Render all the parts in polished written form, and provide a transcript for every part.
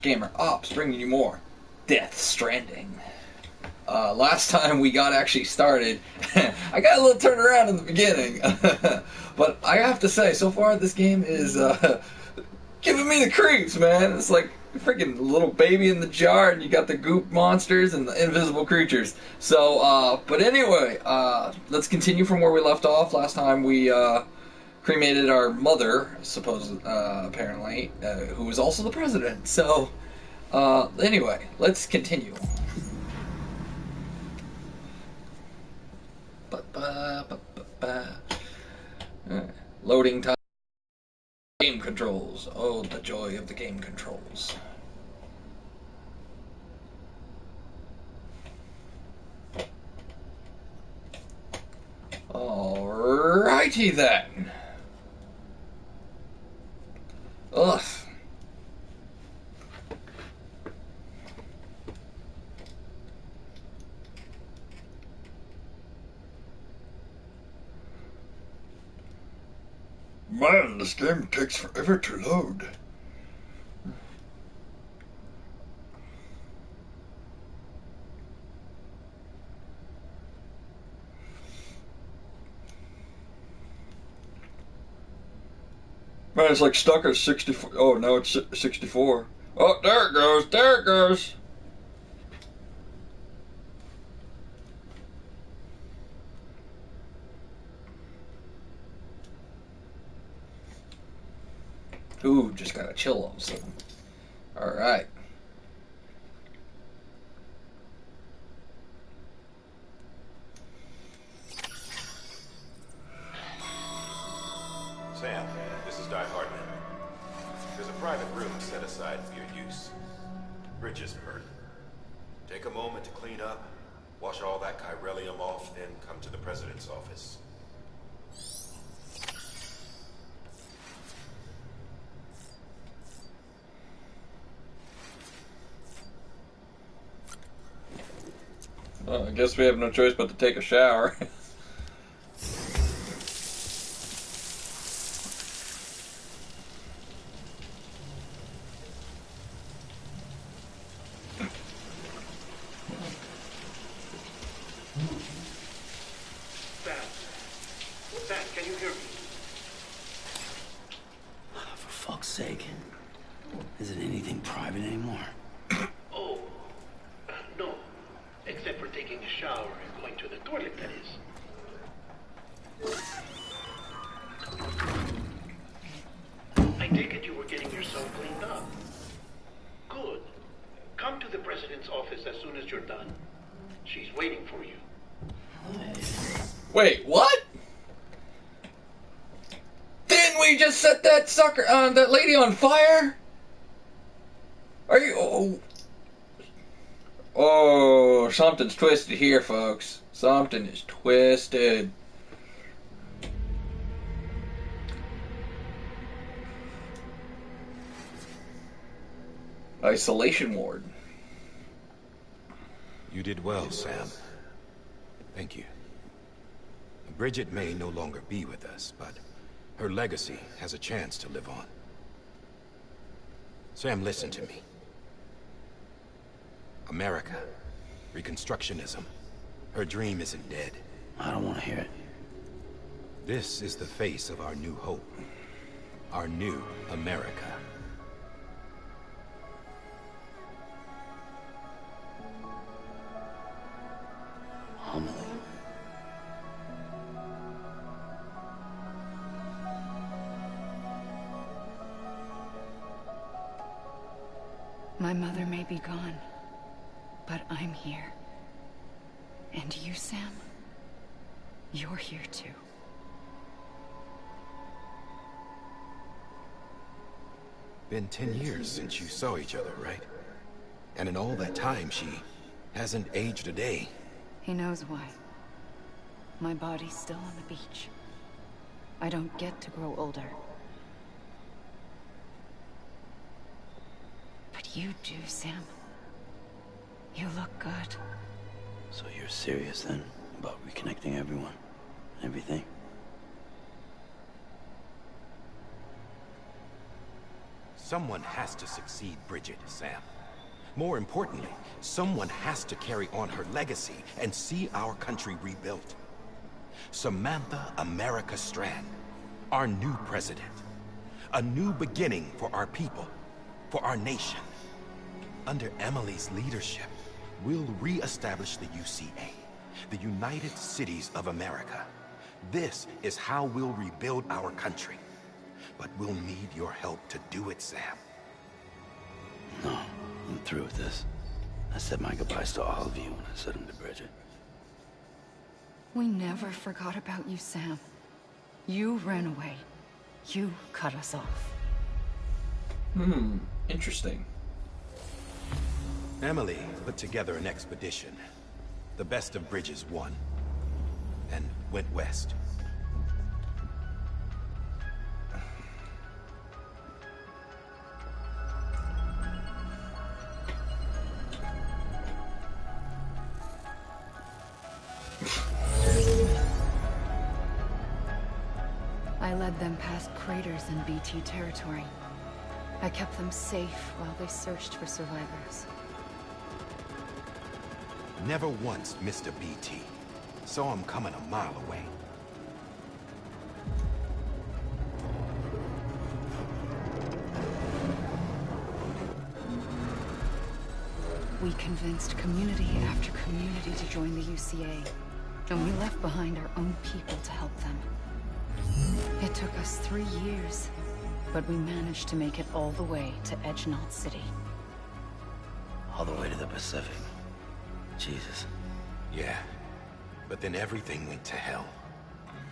Gamer Ops bringing you more Death Stranding. Last time we got actually started, I got a little turned around in the beginning, but I have to say, so far this game is giving me the creeps, man. It's like a freaking little baby in the jar, and you got the goop monsters and the invisible creatures. So, but anyway, let's continue from where we left off. Last time we cremated our mother, apparently, who was also the president. So, anyway, let's continue. Loading time. Game controls. Oh, the joy of the game controls. Alrighty then. Ugh. Man, this game takes forever to load. Man, it's like stuck at 64. Oh, now it's 64. Oh, there it goes. There it goes. Ooh, just got a chill all of a sudden. Alright. Sam, this is Di Hartman. There's a private room set aside for your use. Bridges burnt. Take a moment to clean up, wash all that chiralium off, then come to the president's office. Well, I guess we have no choice but to take a shower. Sam, can you hear me? For fuck's sake. Is it anything private anymore? Oh, no. Except for taking a shower and going to the toilet, that is. I take it you were getting yourself cleaned up. Good. Come to the president's office as soon as you're done. She's waiting for you. Wait, what? Didn't we just set that that lady on fire? Are you... Oh, something's twisted here, folks. Something is twisted. Isolation ward. You did well, Sam. Thank you. Bridget may no longer be with us, but her legacy has a chance to live on. Sam, listen to me. America, Reconstructionism, her dream isn't dead. I don't want to hear it. This is the face of our new hope. Our new America. Homily. My mother may be gone, but I'm here. And you, Sam? You're here too. Been 10 years since you saw each other, right? And in all that time, she hasn't aged a day. He knows why. My body's still on the beach. I don't get to grow older. But you do, Sam. You look good. So you're serious then about reconnecting everyone? Everything? Someone has to succeed Bridget, Sam. More importantly, someone has to carry on her legacy and see our country rebuilt. Samantha America Strand, our new president. A new beginning for our people, for our nation. Under Emily's leadership, we'll re-establish the UCA, the United Cities of America. This is how we'll rebuild our country. But we'll need your help to do it, Sam. No, I'm through with this. I said my goodbyes to all of you when I said them to Bridget. We never forgot about you, Sam. You ran away. You cut us off. Interesting. Emily put together an expedition. The best of Bridges won. And went west. I led them past craters in BT territory. I kept them safe while they searched for survivors. Never once missed a BT. Saw him coming a mile away. We convinced community after community to join the UCA, and we left behind our own people to help them. It took us 3 years, but we managed to make it all the way to Edgenot City. All the way to the Pacific. Jesus. Yeah. But then everything went to hell.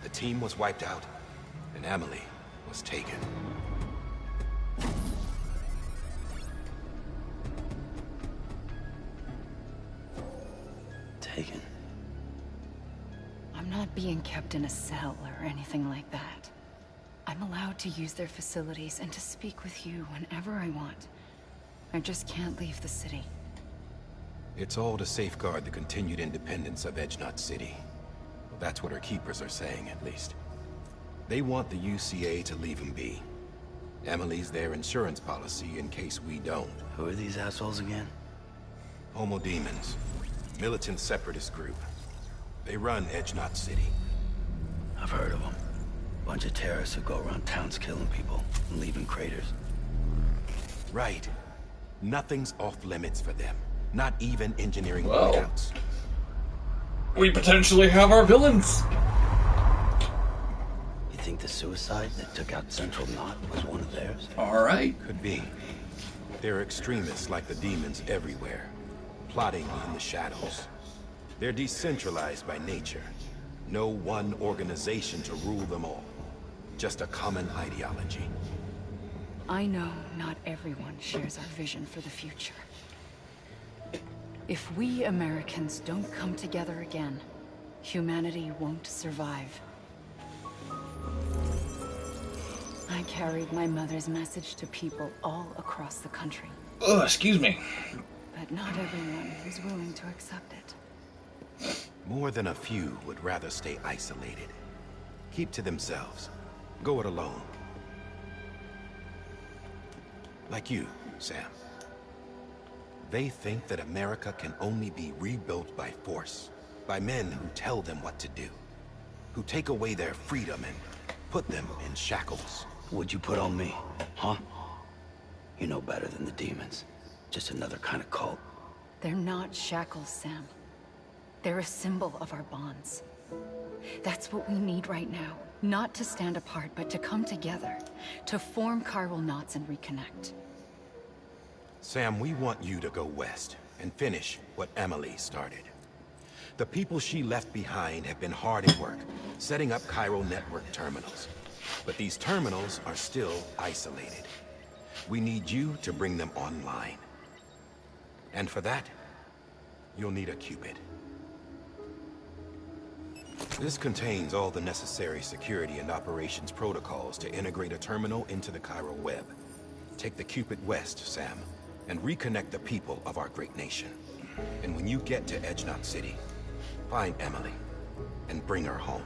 The team was wiped out, and Emily was taken. Taken. I'm not being kept in a cell or anything like that. I'm allowed to use their facilities and to speak with you whenever I want. I just can't leave the city. It's all to safeguard the continued independence of Edgenot City. Well, that's what our keepers are saying, at least. They want the UCA to leave him be. Emily's their insurance policy in case we don't. Who are these assholes again? Homo Demons. Militant separatist group. They run Edgenot City. I've heard of them. Bunch of terrorists who go around towns killing people and leaving craters. Right. Nothing's off limits for them. Not even engineering Well, loadouts. we potentially have our villains. You think the suicide that took out Central Knot was one of theirs? All right. Could be. They're extremists like the demons everywhere, plotting in the shadows. They're decentralized by nature. No one organization to rule them all. Just a common ideology. I know not everyone shares our vision for the future. If we Americans don't come together again, humanity won't survive. I carried my mother's message to people all across the country. Oh, excuse me. But not everyone was willing to accept it. More than a few would rather stay isolated. Keep to themselves. Go it alone. Like you, Sam. They think that America can only be rebuilt by force, by men who tell them what to do, who take away their freedom and put them in shackles. What'd you put on me, huh? You know better than the demons. Just another kind of cult. They're not shackles, Sam. They're a symbol of our bonds. That's what we need right now. Not to stand apart, but to come together. To form chiral knots and reconnect. Sam, we want you to go west and finish what Emily started. The people she left behind have been hard at work, setting up chiral network terminals. But these terminals are still isolated. We need you to bring them online. And for that, you'll need a Cupid. This contains all the necessary security and operations protocols to integrate a terminal into the chiral web. Take the Cupid west, Sam, and reconnect the people of our great nation. And when you get to Edgenot City, find Emily and bring her home.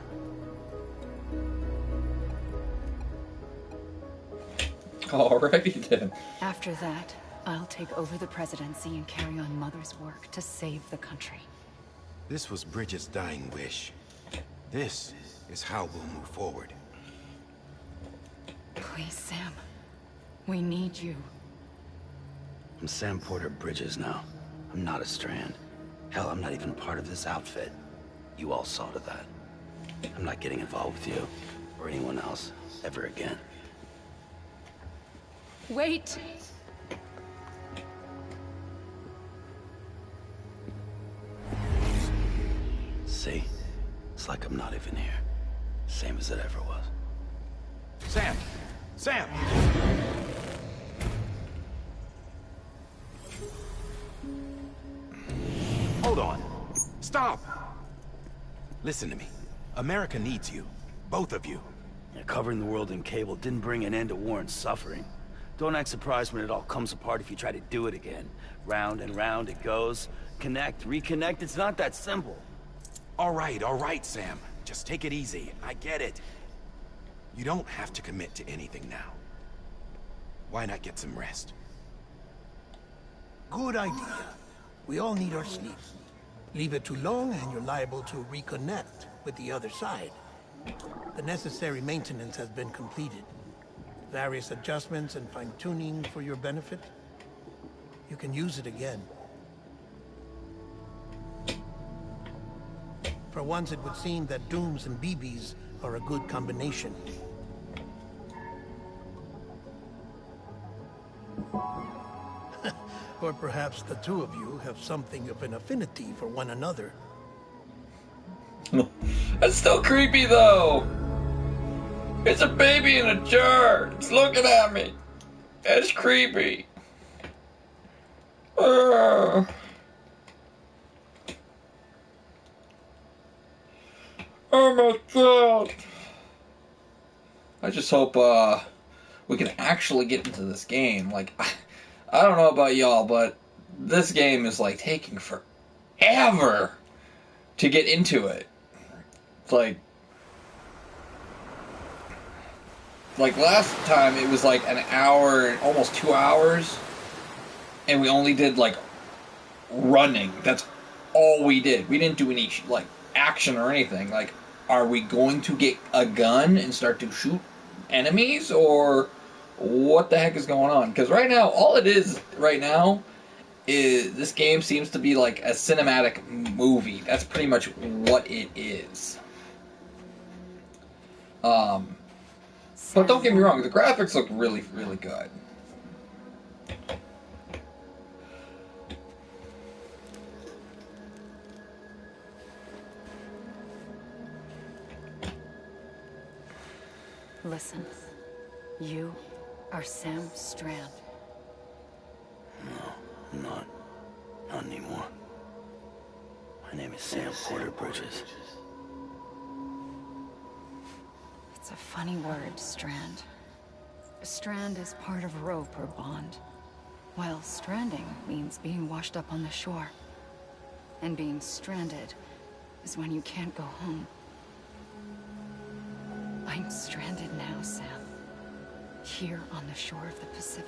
Alrighty then. After that, I'll take over the presidency and carry on Mother's work to save the country. This was Bridget's dying wish. This is how we'll move forward. Please, Sam. We need you. I'm Sam Porter Bridges now. I'm not a Strand. Hell, I'm not even part of this outfit. You all saw to that. I'm not getting involved with you, or anyone else, ever again. Wait! See? It's like I'm not even here. Same as it ever was. Sam! Sam! Hold on. Stop! Listen to me. America needs you. Both of you. Yeah, covering the world in cable didn't bring an end to war and suffering. Don't act surprised when it all comes apart if you try to do it again. Round and round it goes. Connect, reconnect, it's not that simple. All right, Sam. Just take it easy. I get it. You don't have to commit to anything now. Why not get some rest? Good idea. We all need our sleep. Leave it too long and you're liable to reconnect with the other side. The necessary maintenance has been completed. Various adjustments and fine-tuning for your benefit. You can use it again. For once, it would seem that Dooms and BBs are a good combination. Or perhaps the two of you have something of an affinity for one another. That's still creepy though. It's a baby in a jar. It's looking at me. It's creepy. Oh my god. I just hope we can actually get into this game. Like, I don't know about y'all, but this game is like taking forever to get into it. It's like last time it was like an hour, almost 2 hours, and we only did like running. That's all we did. We didn't do any like action or anything. Like, are we going to get a gun and start to shoot enemies, or what the heck is going on? Because right now, all it is right now is this game seems to be like a cinematic movie. That's pretty much what it is. But don't get me wrong, the graphics look really, really good. Listen, you are Sam Strand. No, I'm not. Not anymore. My name is Sam Porter Bridges. It's a funny word, Strand. A strand is part of rope or bond, while stranding means being washed up on the shore. And being stranded is when you can't go home. I'm stranded now, Sam. Here on the shore of the Pacific.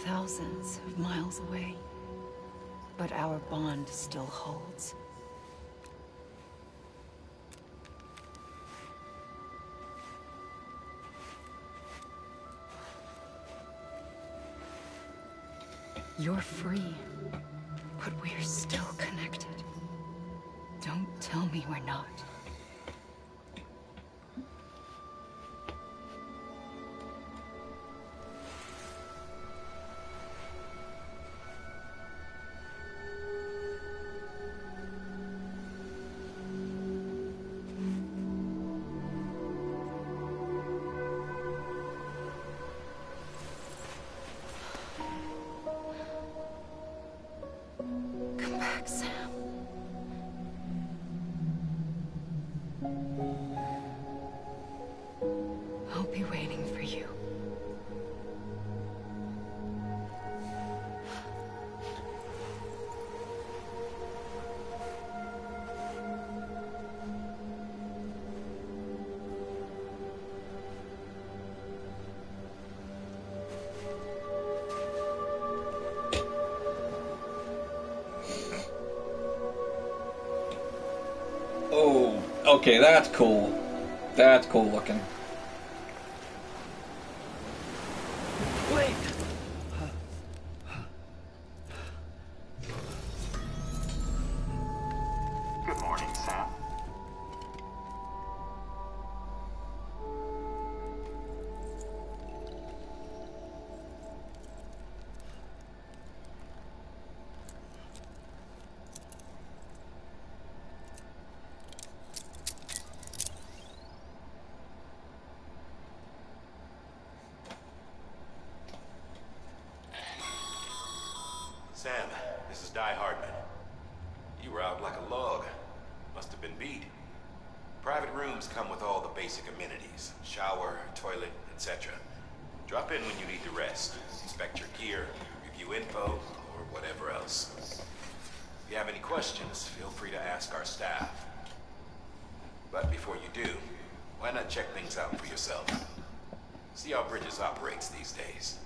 Thousands of miles away, but our bond still holds. You're free, but we're still connected. Don't tell me we're not. Oh, okay, that's cool. That's cool looking. Wait! Good morning, Sam. Sam, this is Die Hardman. You were out like a log. Must have been beat. Private rooms come with all the basic amenities. Shower, toilet, etc. Drop in when you need to rest. Inspect your gear, review info, or whatever else. If you have any questions, feel free to ask our staff. But before you do, why not check things out for yourself? See how Bridges operates these days.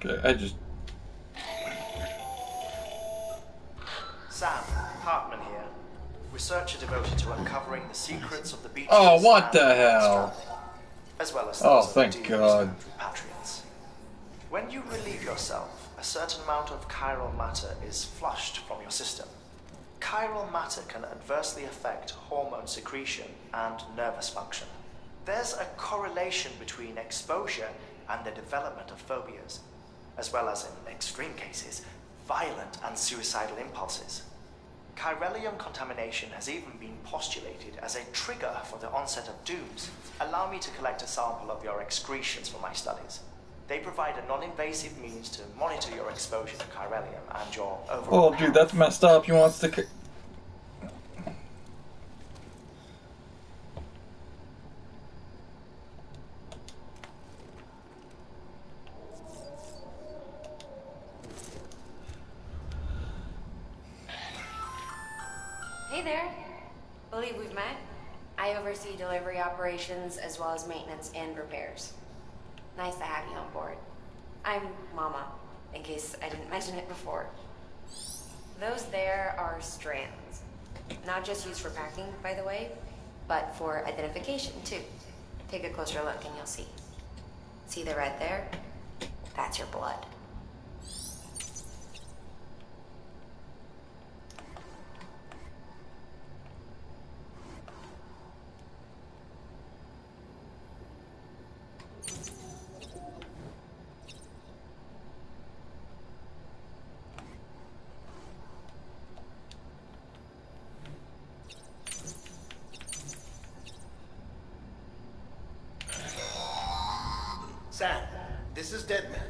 Okay, I just... Sam, Hartman here. Researcher devoted to uncovering the secrets of the beaches. Oh, what the and hell? Stranding, as well as Oh, those of thank doomed God. and repatriates. When you relieve yourself, a certain amount of chiral matter is flushed from your system. Chiral matter can adversely affect hormone secretion and nervous function. There's a correlation between exposure and the development of phobias, as well as, in extreme cases, violent and suicidal impulses. Chiralium contamination has even been postulated as a trigger for the onset of dooms. Allow me to collect a sample of your excretions for my studies. They provide a non-invasive means to monitor your exposure to chiralium and your overall Oh, dude, that's messed up. He wants to... Hey there. Believe we've met. I oversee delivery operations as well as maintenance and repairs. Nice to have you on board. I'm Mama, in case I didn't mention it before. Those there are strands. Not just used for packing, by the way, but for identification, too. Take a closer look and you'll see. See the red there? That's your blood. Sam, this is Deadman.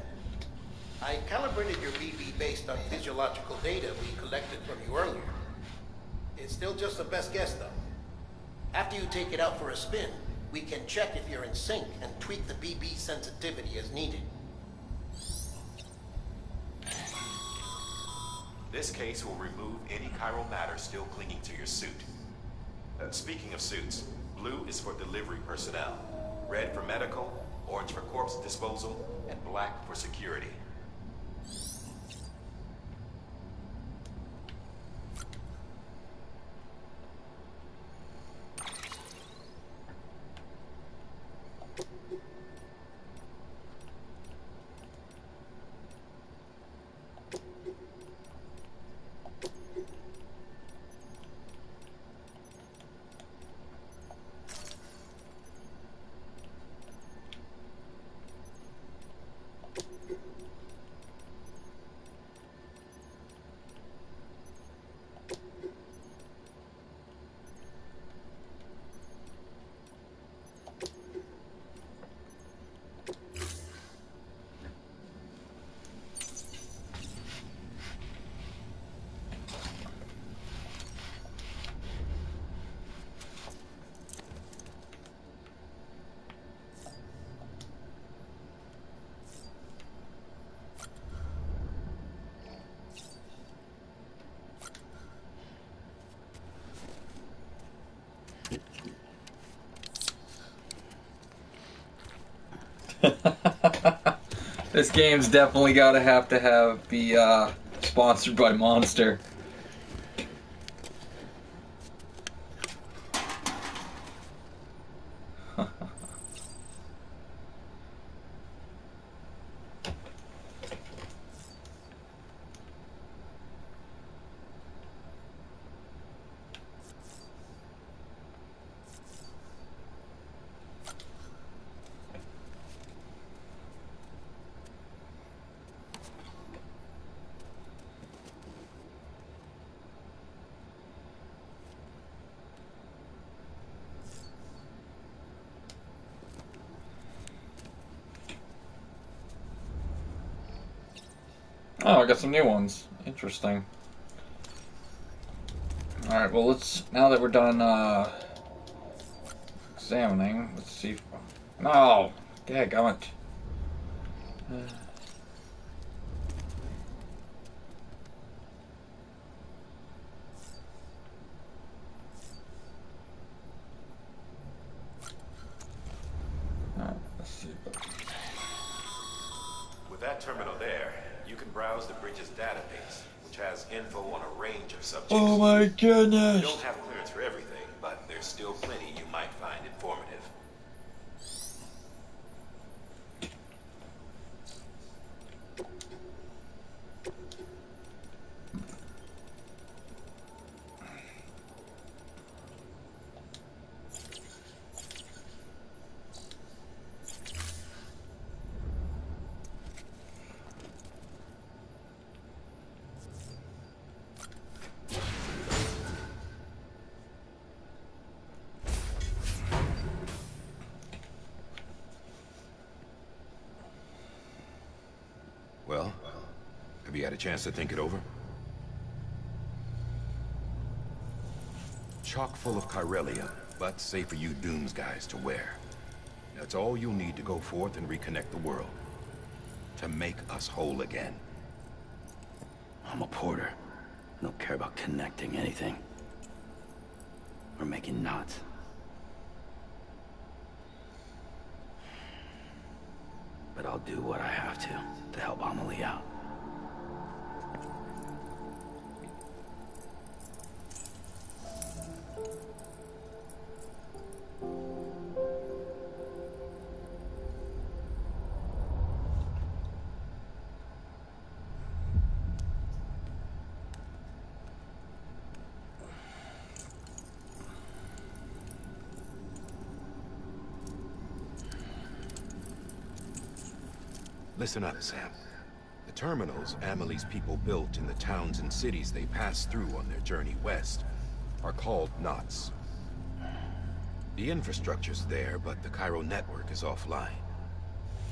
I calibrated your BB based on physiological data we collected from you earlier. It's still just a best guess, though. After you take it out for a spin, we can check if you're in sync and tweak the BB sensitivity as needed. This case will remove any chiral matter still clinging to your suit. Speaking of suits, blue is for delivery personnel, red for medical, orange for corpse disposal, and black for security. This game's definitely gotta have to be sponsored by Monster. Oh, I got some new ones. Interesting. Alright, well now that we're done examining, let's see if... No! Dadgummit. Let's see. With that terminal there, you can browse the bridge's database, which has info on a range of subjects. Oh my You goodness! don't have clearance for everything, but there's still plenty you might find informative. Well, have you had a chance to think it over? Chock full of chiralium, but safe for you Dooms guys to wear. That's all you'll need to go forth and reconnect the world. To make us whole again. I'm a porter. I don't care about connecting anything. Or making knots. But I'll do what I have to help Amelie out. Listen up, Sam. The terminals Amelie's people built in the towns and cities they passed through on their journey west are called knots. The infrastructure's there, but the Cairo network is offline.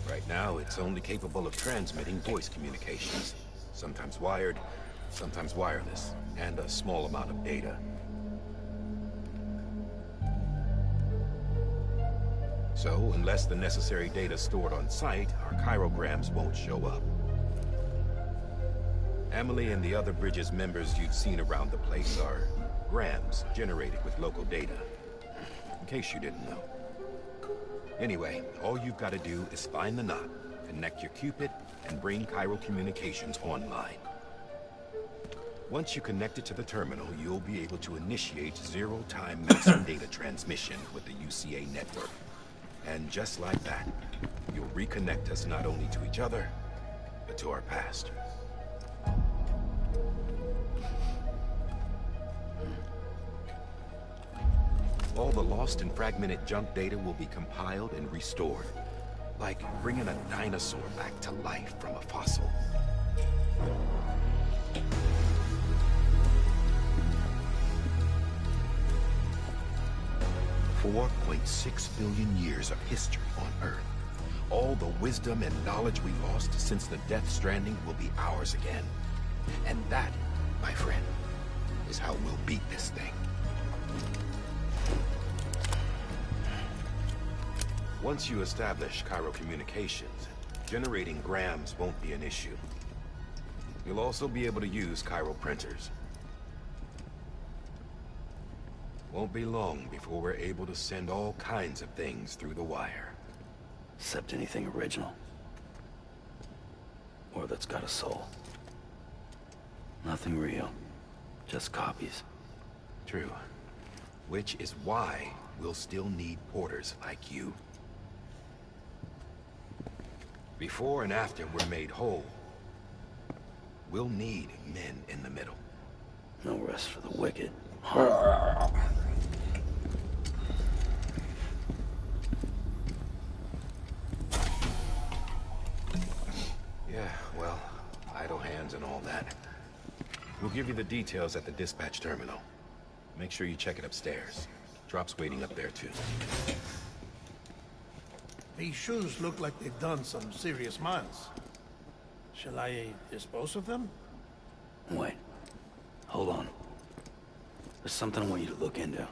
Right now, it's only capable of transmitting voice communications, sometimes wired, sometimes wireless, and a small amount of data. So, unless the necessary data stored on site, our chirograms won't show up. Amelie and the other Bridges members you've seen around the place are grams generated with local data. In case you didn't know. Anyway, all you've got to do is find the knot, connect your Cupid, and bring Cairo communications online. Once you connect it to the terminal, you'll be able to initiate zero-time master data transmission with the UCA network. And just like that, you'll reconnect us not only to each other, but to our past. All the lost and fragmented junk data will be compiled and restored. Like bringing a dinosaur back to life from a fossil. 4.6 billion years of history on Earth. All the wisdom and knowledge we lost since the Death Stranding will be ours again. And that, my friend, is how we'll beat this thing. Once you establish Cairo communications, generating grams won't be an issue. You'll also be able to use Cairo printers. Won't be long before we're able to send all kinds of things through the wire. Except anything original. Or that's got a soul. Nothing real. Just copies. True. Which is why we'll still need porters like you. Before and after we're made whole, we'll need men in the middle. No rest for the wicked. Yeah, well, idle hands and all that. We'll give you the details at the dispatch terminal. Make sure you check it upstairs. Drop's waiting up there, too. These shoes look like they've done some serious miles. Shall I dispose of them? Wait. Hold on. There's something I want you to look into.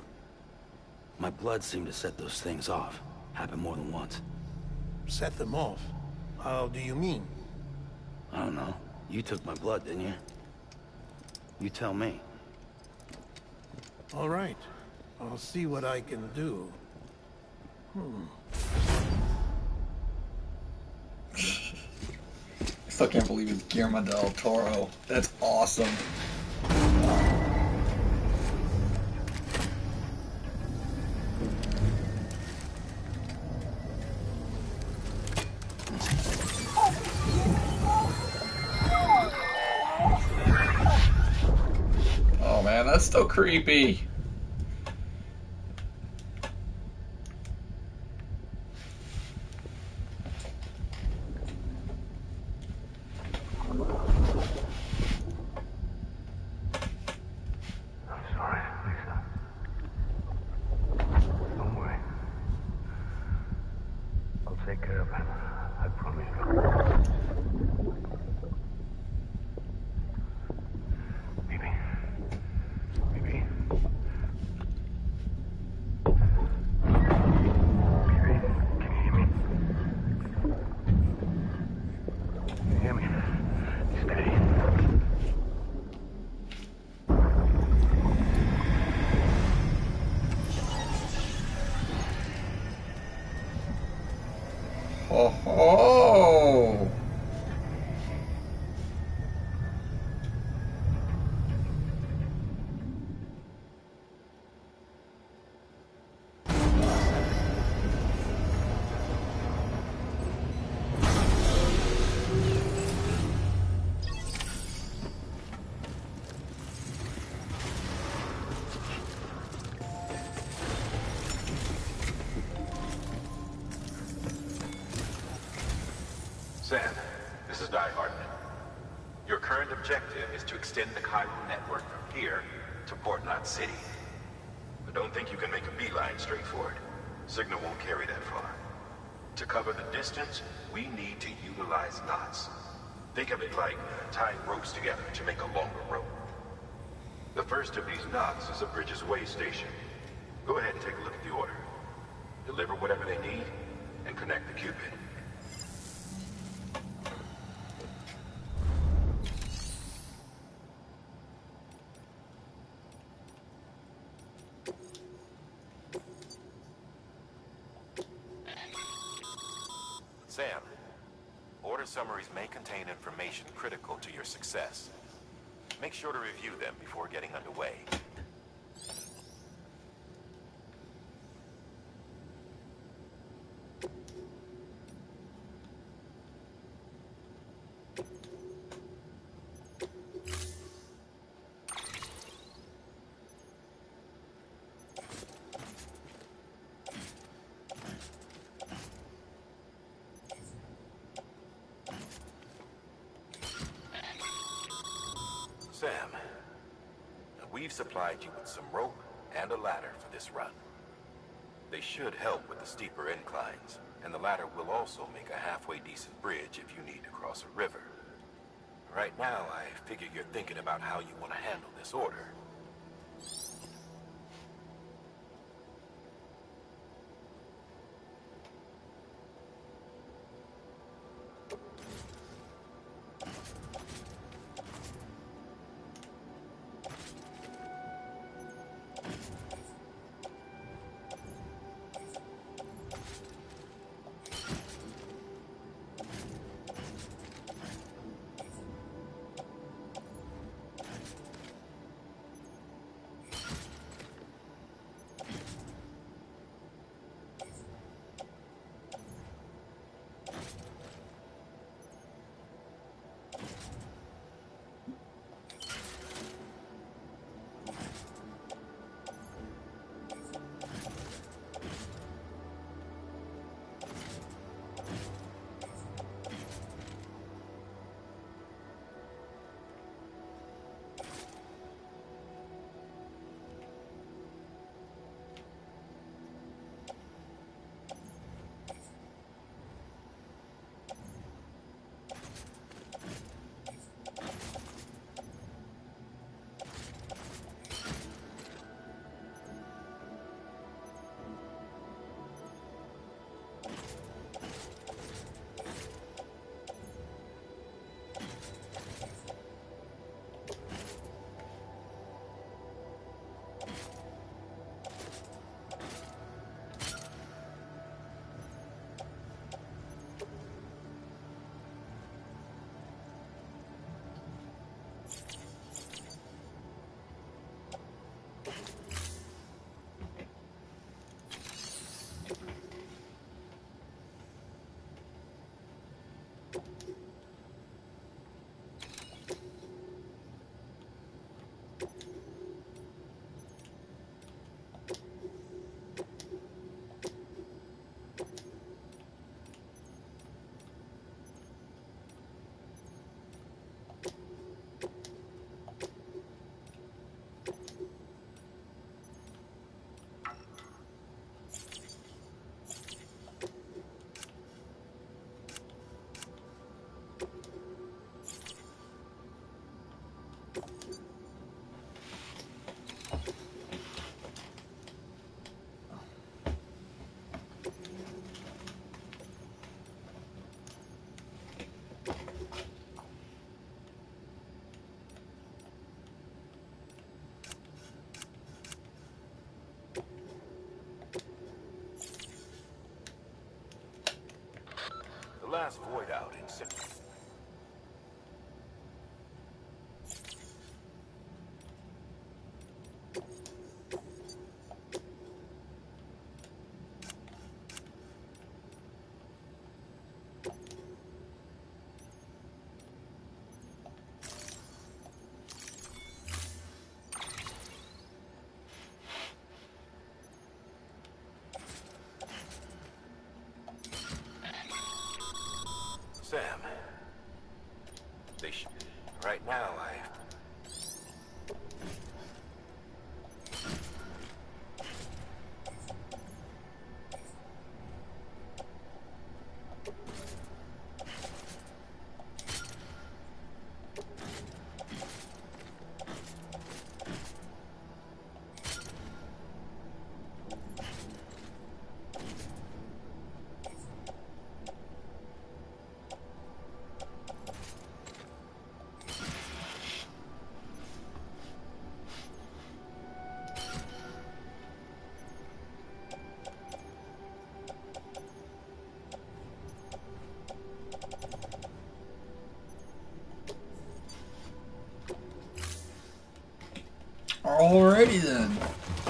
My blood seemed to set those things off. Happened more than once. Set them off? How do you mean? I don't know. You took my blood, didn't you? You tell me. All right. I'll see what I can do. I still can't believe it's Guillermo del Toro. That's awesome. Oh man, that's still creepy. Oh. Sam, this is Hartman. Your current objective is to extend the chiral network from here to Port Knot City. But don't think you can make a beeline straight for it. Signal won't carry that far. To cover the distance, we need to utilize knots. Think of it like tying ropes together to make a longer rope. The first of these knots is a Bridges Way station. Go ahead and take a look at the order. Deliver whatever they need, and connect the Cupid. Sam, order summaries may contain information critical to your success. Make sure to review them before getting underway. Sam, we've supplied you with some rope and a ladder for this run. They should help with the steeper inclines, and the ladder will also make a halfway decent bridge if you need to cross a river. Right now, I figure you're thinking about how you want to handle this order. last void out in Sam. Right now, Alrighty then.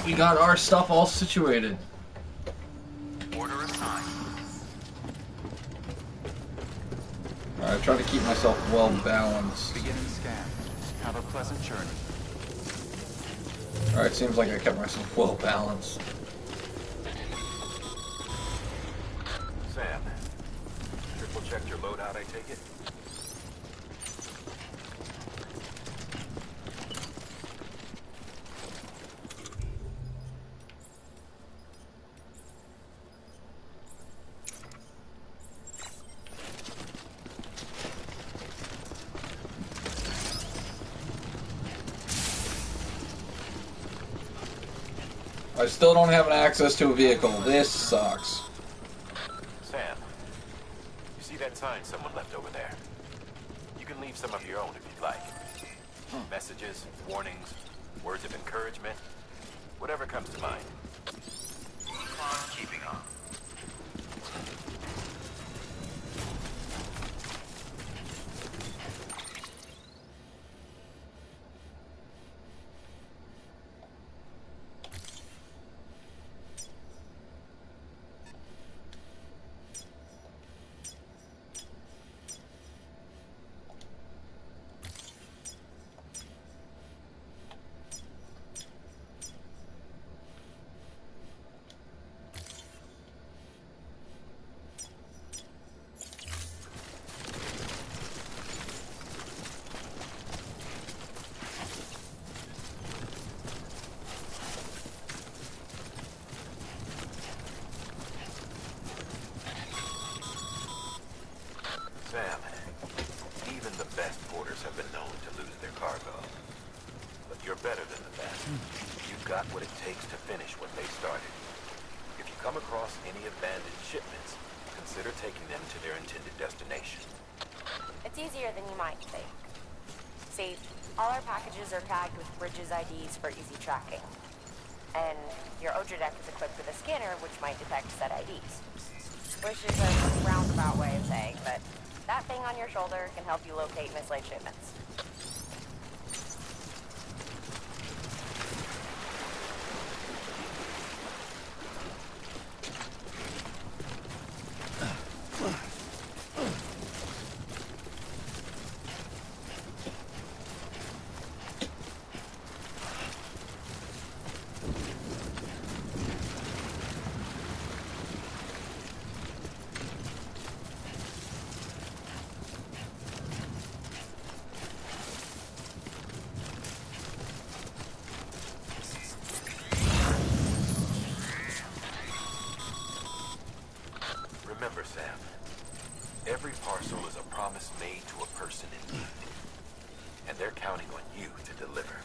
We got our stuff all situated. Order assigned. Alright, try to keep myself well balanced. Beginning scan. Have a pleasant journey. Alright, seems like I kept myself well balanced. Sam, triple checked your loadout, I take it? I still don't have an access to a vehicle. This sucks. Sam, you see that sign someone left over there? You can leave some of your own if you'd like. Messages, warnings, words of encouragement, whatever comes to mind. Keep on keeping on. Sam, even the best porters have been known to lose their cargo. But you're better than the best. You've got what it takes to finish what they started. If you come across any abandoned shipments, consider taking them to their intended destination. It's easier than you might think. See, all our packages are tagged with Bridges IDs for easy tracking. And your Odra deck is equipped with a scanner which might detect said IDs. Which is a roundabout way of saying that that thing on your shoulder can help you locate mislaid shipments. Remember, Sam, every parcel is a promise made to a person in need. And they're counting on you to deliver.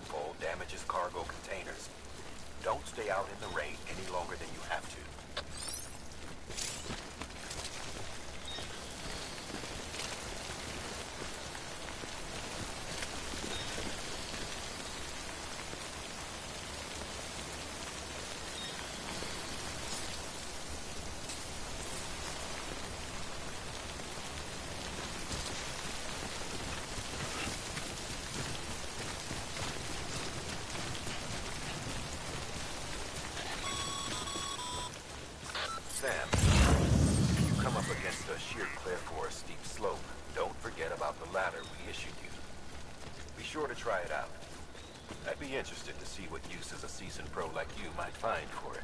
nightfall damages cargo containers. Don't stay out in the rain any longer than you have to. Sam, if you come up against a sheer cliff or a steep slope, don't forget about the ladder we issued you. Be sure to try it out. I'd be interested to see what uses a seasoned pro like you might find for it.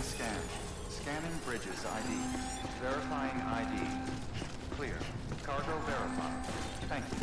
scan. Scanning Bridges ID. Verifying ID. Clear. Cargo verified. Thank you.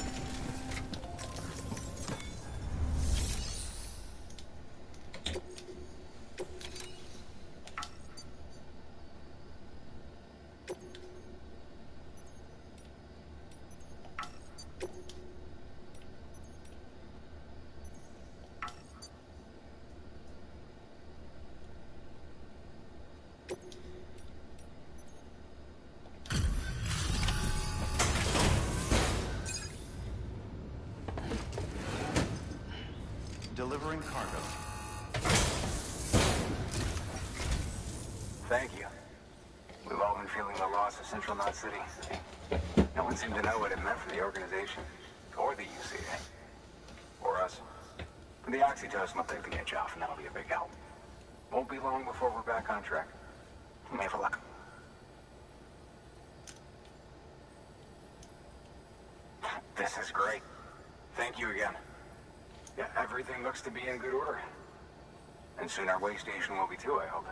Delivering cargo. Thank you. We've all been feeling the loss of Central Knot City. No one seemed to know what it meant for the organization, or the UCA, or us. The oxytocin will take the edge off, and that'll be a big help. Won't be long before we're back on track. You may have luck. This is great. Thank you again. Yeah, everything looks to be in good order. And soon our way station will be too, I hope.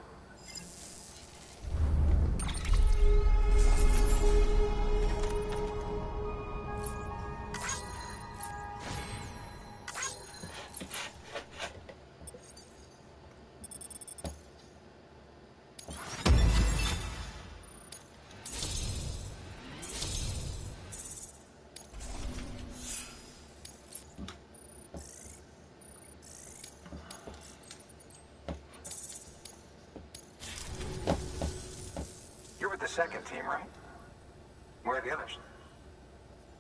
The second team, right? Where are the others?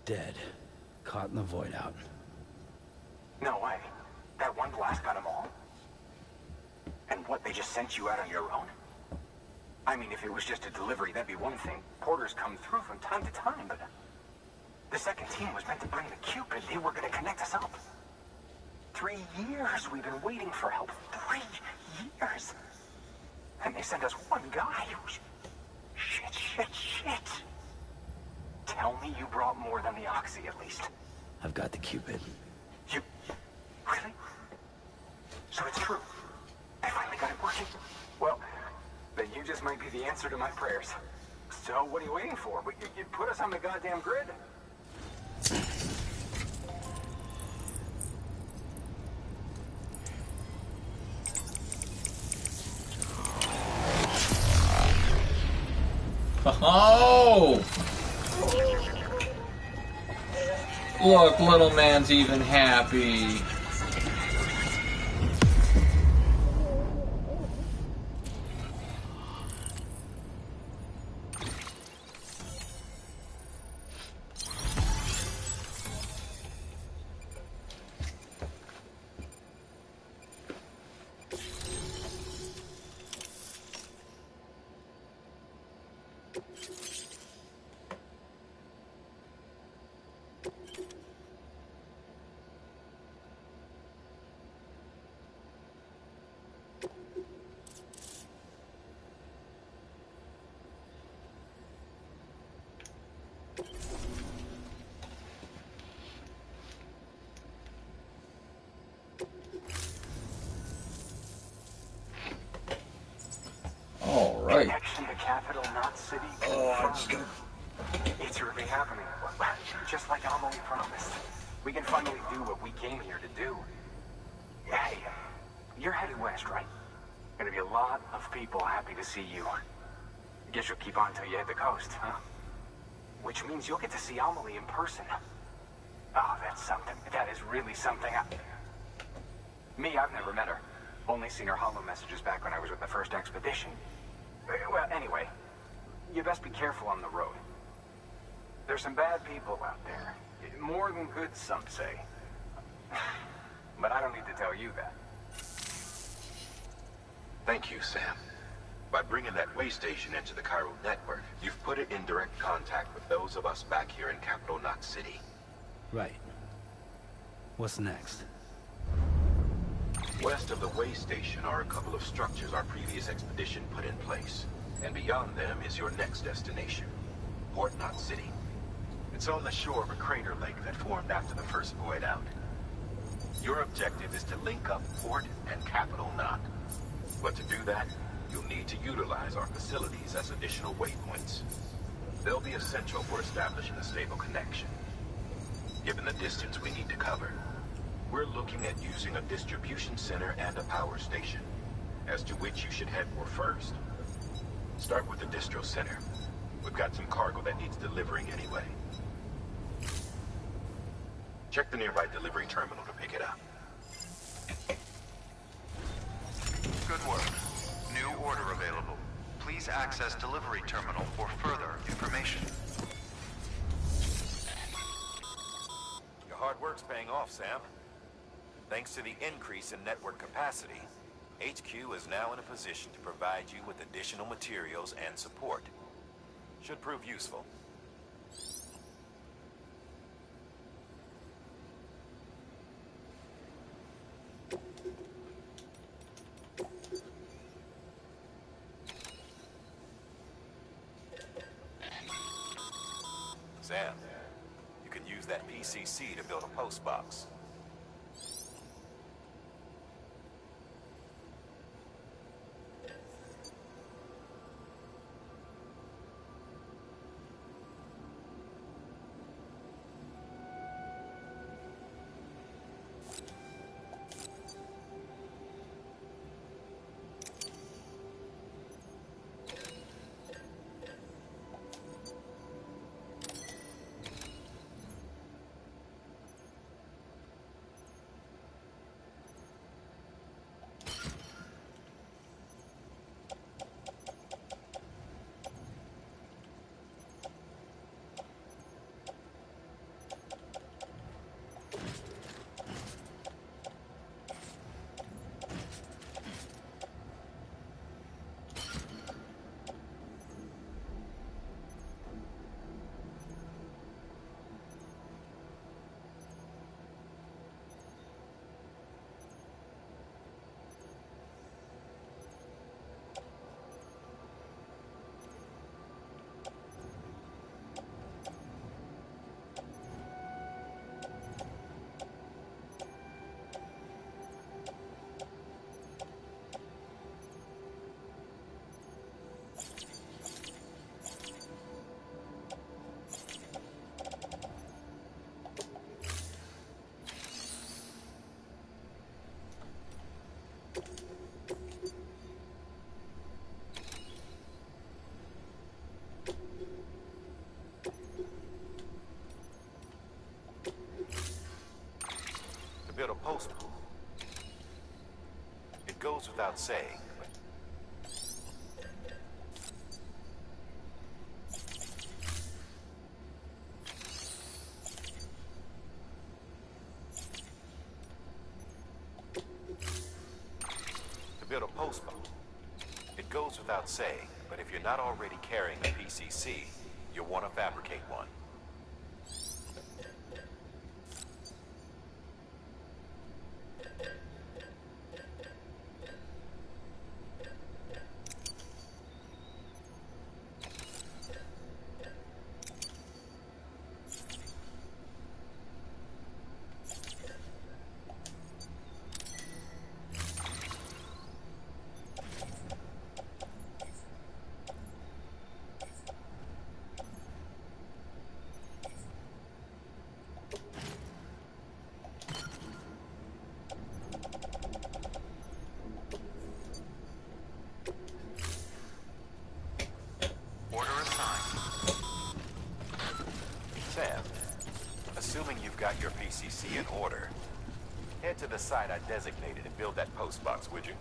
Dead. Caught in the void out. No way. That one blast got them all? And what, they just sent you out on your own? I mean, if it was just a delivery, that'd be one thing. Porters come through from time to time, but... The second team was meant to bring the Cupid. They were gonna connect us up. 3 years we've been waiting for help. 3 years! And they sent us one guy. Shit. Tell me you brought more than the Oxy, at least. I've got the Cupid. You... Really? So it's true. They finally got it working. Well, then you just might be the answer to my prayers. So what are you waiting for? You put us on the goddamn grid. Oh! Look, little man's even happy. Right. Connection to capital Knot City. Oh, I'm just gonna... It's really happening. Just like Amelie promised. We can finally do what we came here to do. Hey, you're headed west, right? Gonna be a lot of people happy to see you. Guess you'll keep on till you hit the coast, huh? Which means you'll get to see Amelie in person. Oh, that's something. That is really something. Me, I've never met her. Only seen her holo messages back when I was with the first expedition. Well, anyway, you best be careful on the road. There's some bad people out there. More than good, some say. But I don't need to tell you that. Thank you, Sam. By bringing that way station into the Chiral network, you've put it in direct contact with those of us back here in capital Knot City. Right. What's next? West of the way station are a couple of structures our previous expedition put in place. And beyond them is your next destination, Port Knot City. It's on the shore of a crater lake that formed after the first void out. Your objective is to link up Port and Capital Knot. But to do that, You'll need to utilize our facilities as additional waypoints. They'll be essential for establishing a stable connection. Given the distance we need to cover, we're looking at using a distribution center and a power station, as to which you should head for first. Start with the distro center. We've got some cargo that needs delivering anyway. Check the nearby delivery terminal to pick it up. Good work. New order available. Please access delivery terminal for further information. Your hard work's paying off, Sam. Thanks to the increase in network capacity, HQ is now in a position to provide you with additional materials and support. Should prove useful. Sam, you can use that PCC to build a post box. Build a post. It goes without saying, but to build a post, it goes without saying, but if you're not already carrying a PCC, you'll want to fabricate one. Got your PCC in order. Head to the site I designated and build that post box, would you?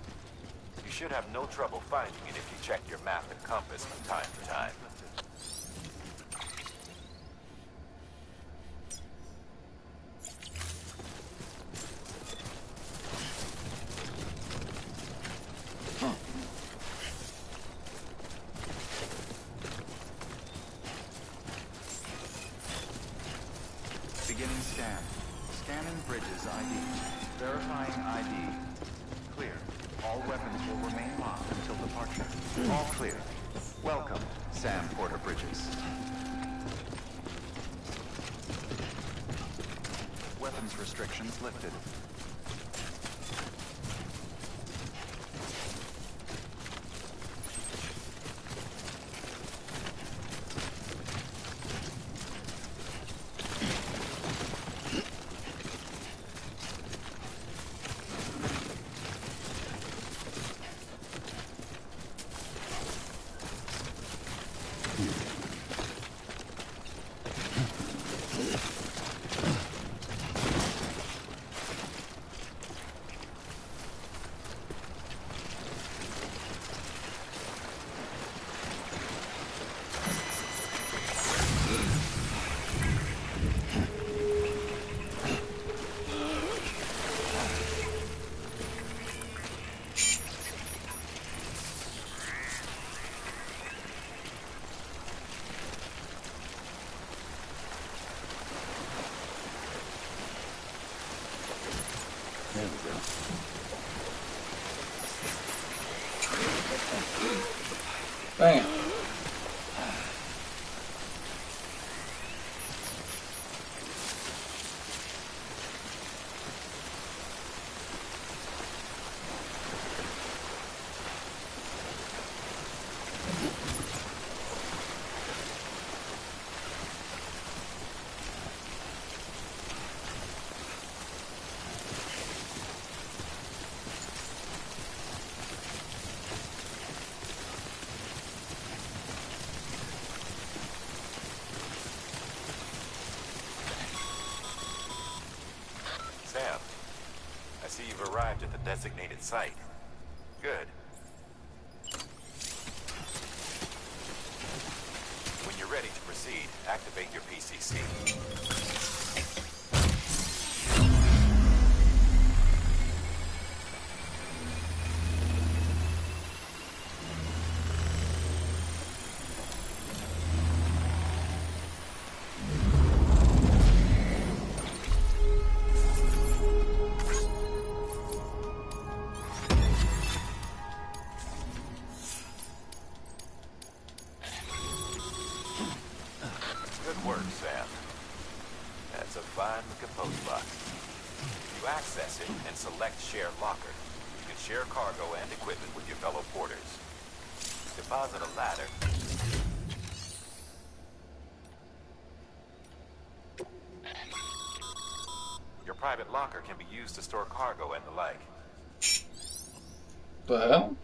You should have no trouble finding it if you check your map and compass from time to time. Beginning scan. Scanning Bridges ID. Verifying ID. Clear. All weapons will remain locked until departure. All clear. Welcome, Sam Porter Bridges. Weapons restrictions lifted. Bam. Sam, I see you've arrived at the designated site. Good. When you're ready to proceed, activate your PCC. Good work, Sam. That's a fine compose box. You access it and select Share Locker. You can share cargo and equipment with your fellow porters. Deposit a ladder. Your private locker can be used to store cargo and the like. The hell?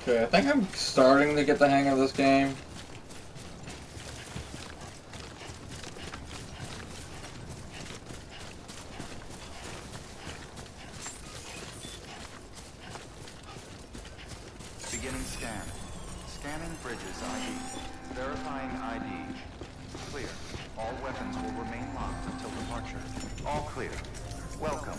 Okay, I think I'm starting to get the hang of this game. Beginning scan. Scanning Bridges ID. Verifying ID. Clear. All weapons will remain locked until departure. All clear. Welcome.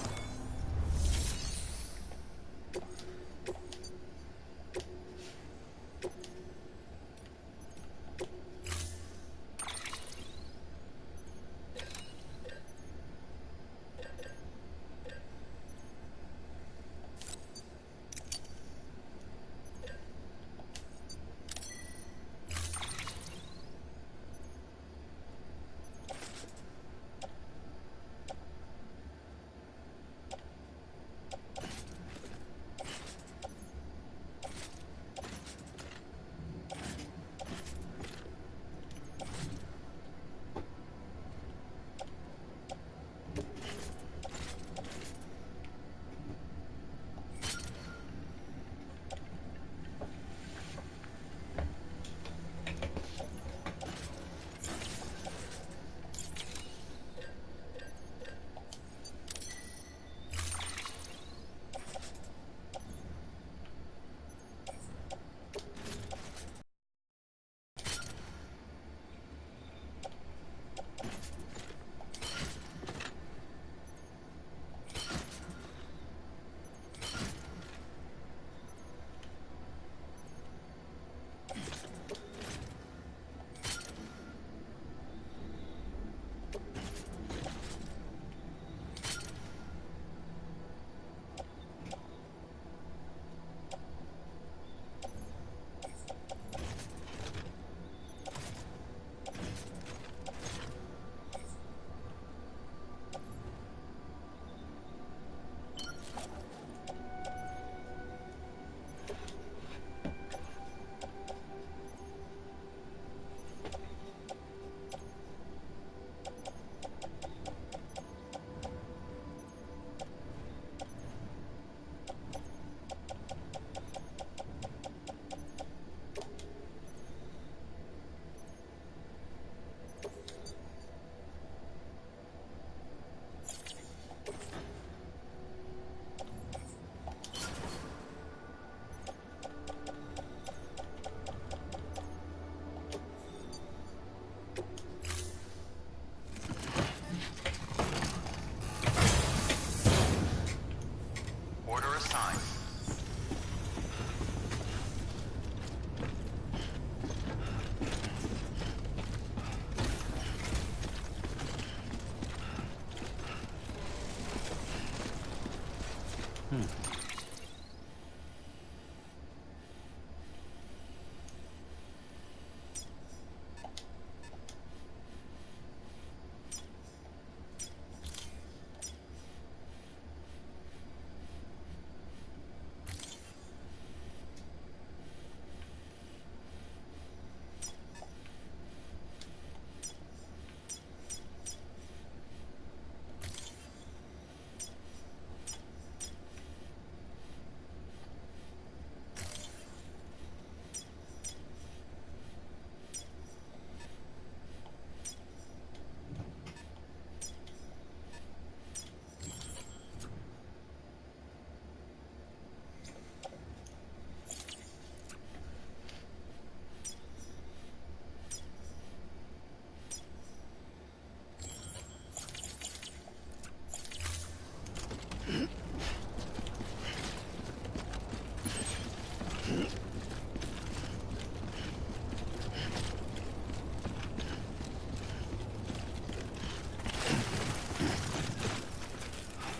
Order assigned.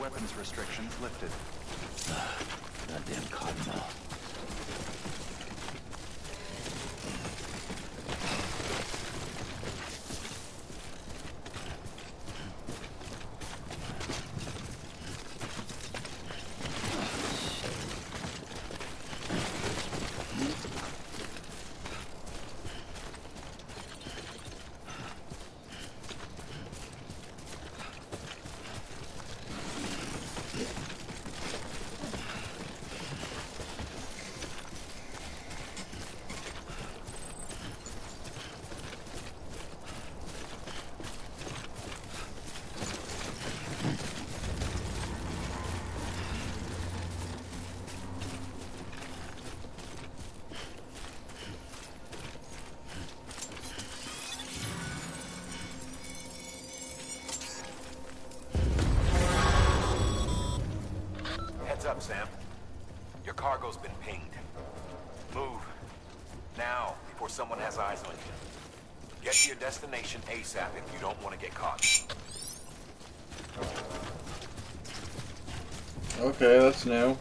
Weapons restrictions lifted. Goddamn cardinal. cargo's been pinged. Move. Now, before someone has eyes on you. Get to your destination ASAP if you don't want to get caught. Okay, that's new.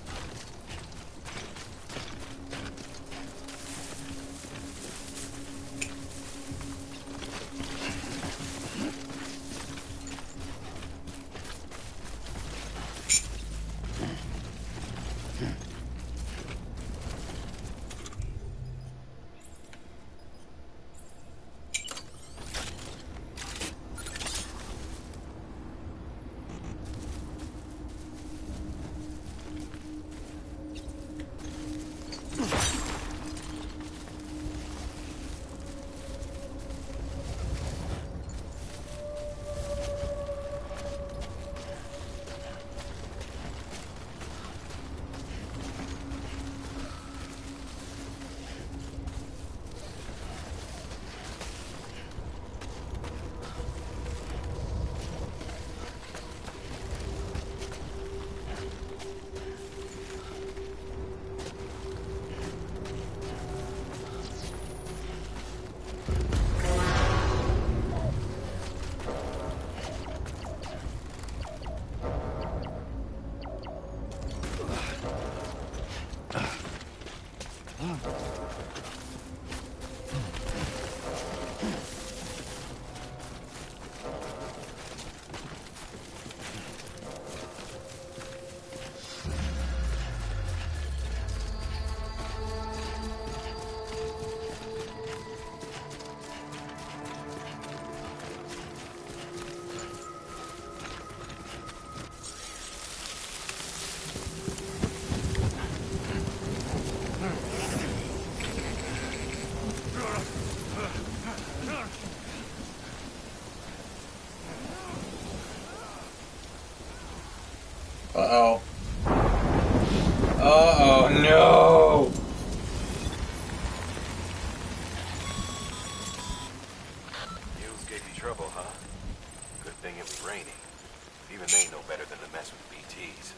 Uh-oh. Uh-oh, no! Mules gave you trouble, huh? Good thing it was raining. Even they know better than to mess with BTs.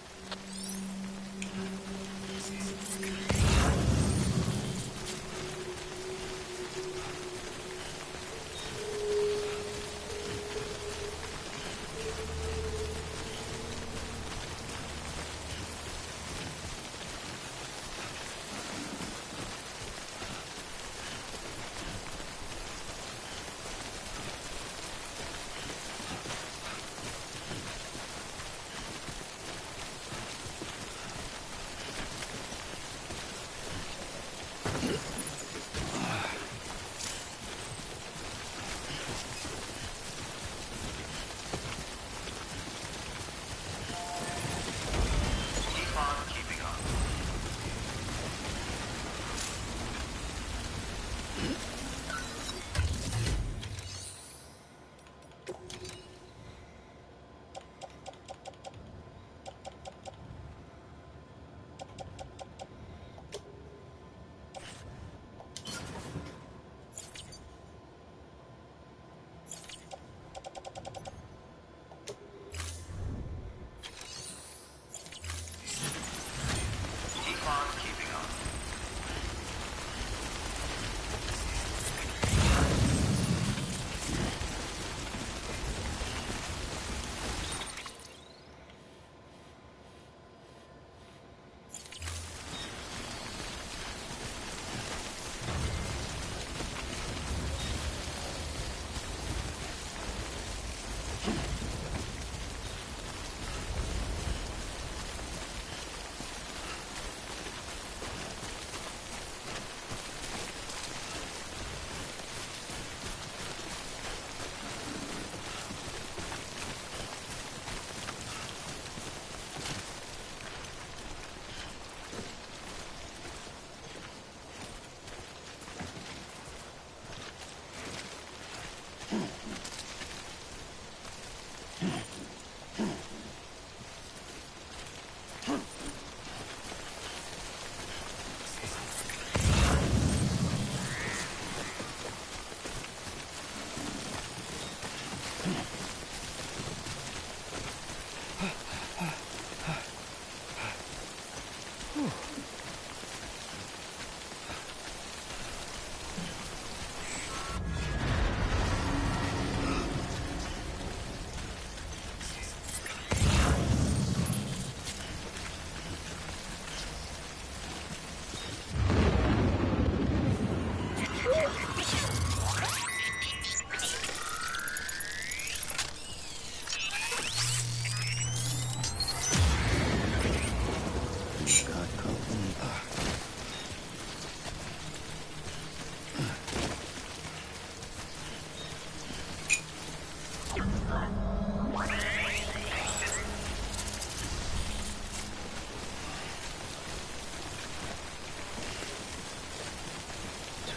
Keep on keeping on.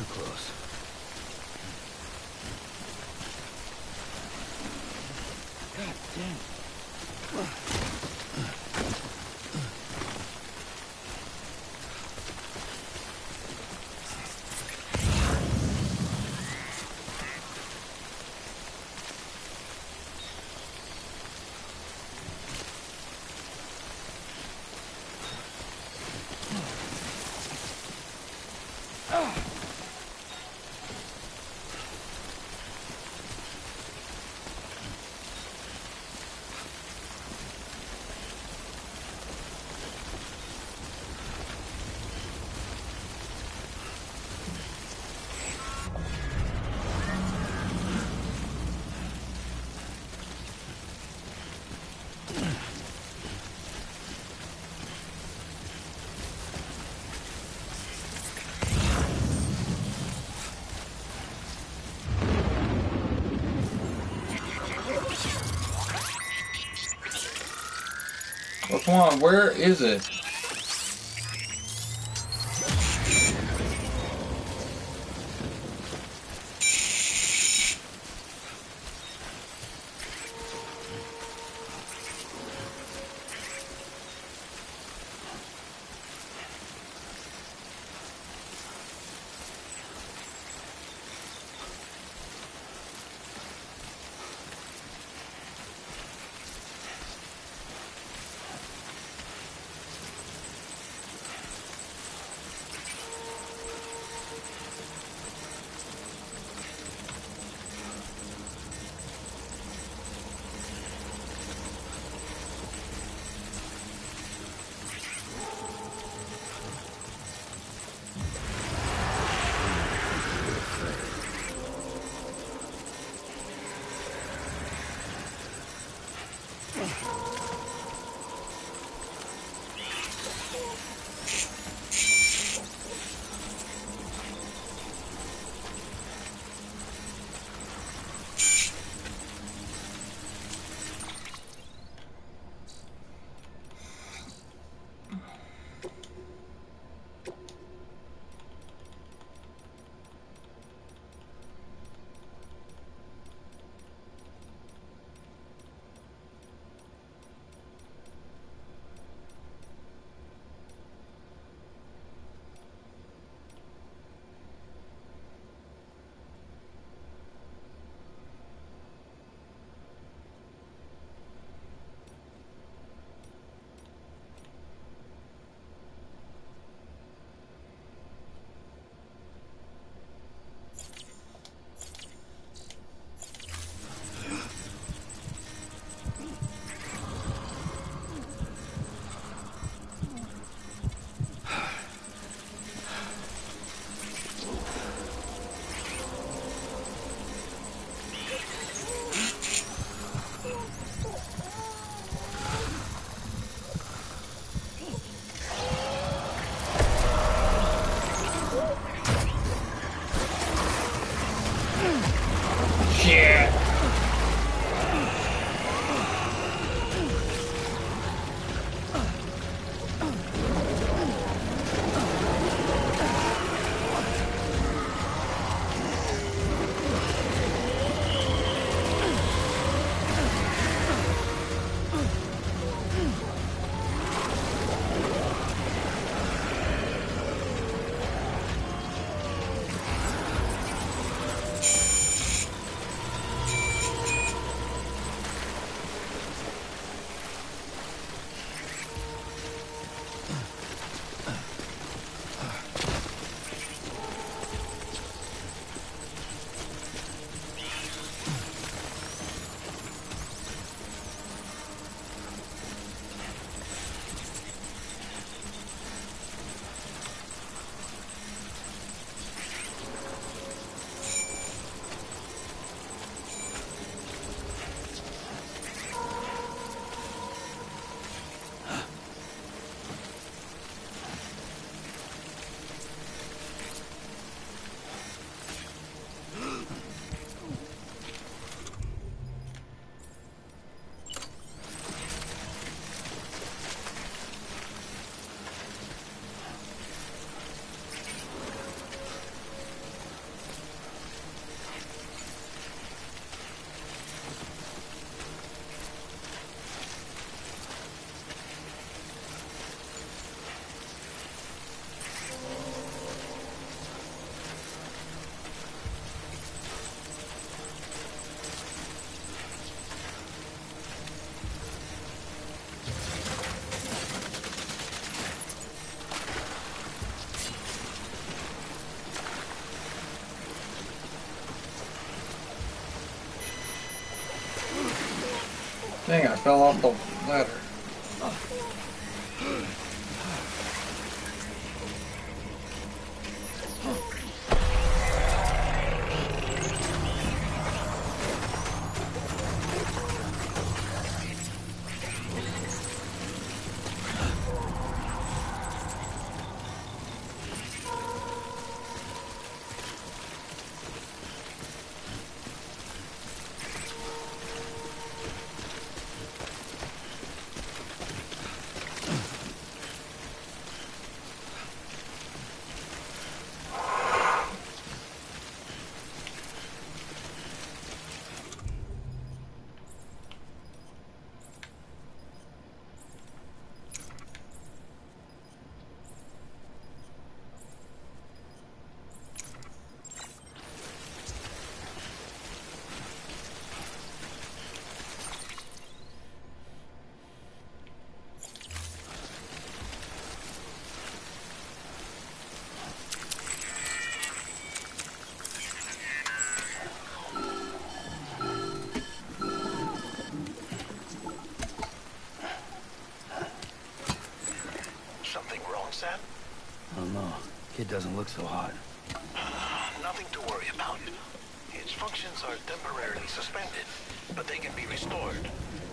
Too close. God damn it. Well, come on, where is it? Dang, I fell off the ladder. Something wrong, Sam? I don't know. Kid doesn't look so hot. Nothing to worry about. Its functions are temporarily suspended, but they can be restored.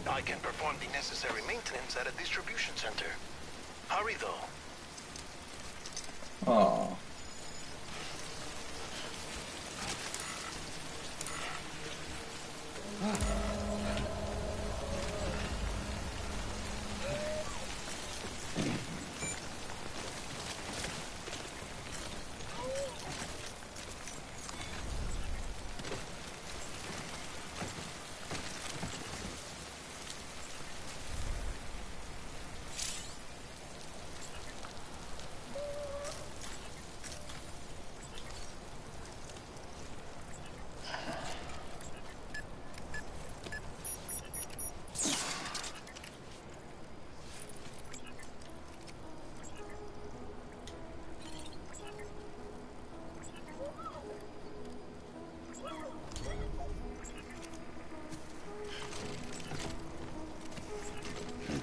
I can perform the necessary maintenance at a distribution center. Hurry, though. Oh.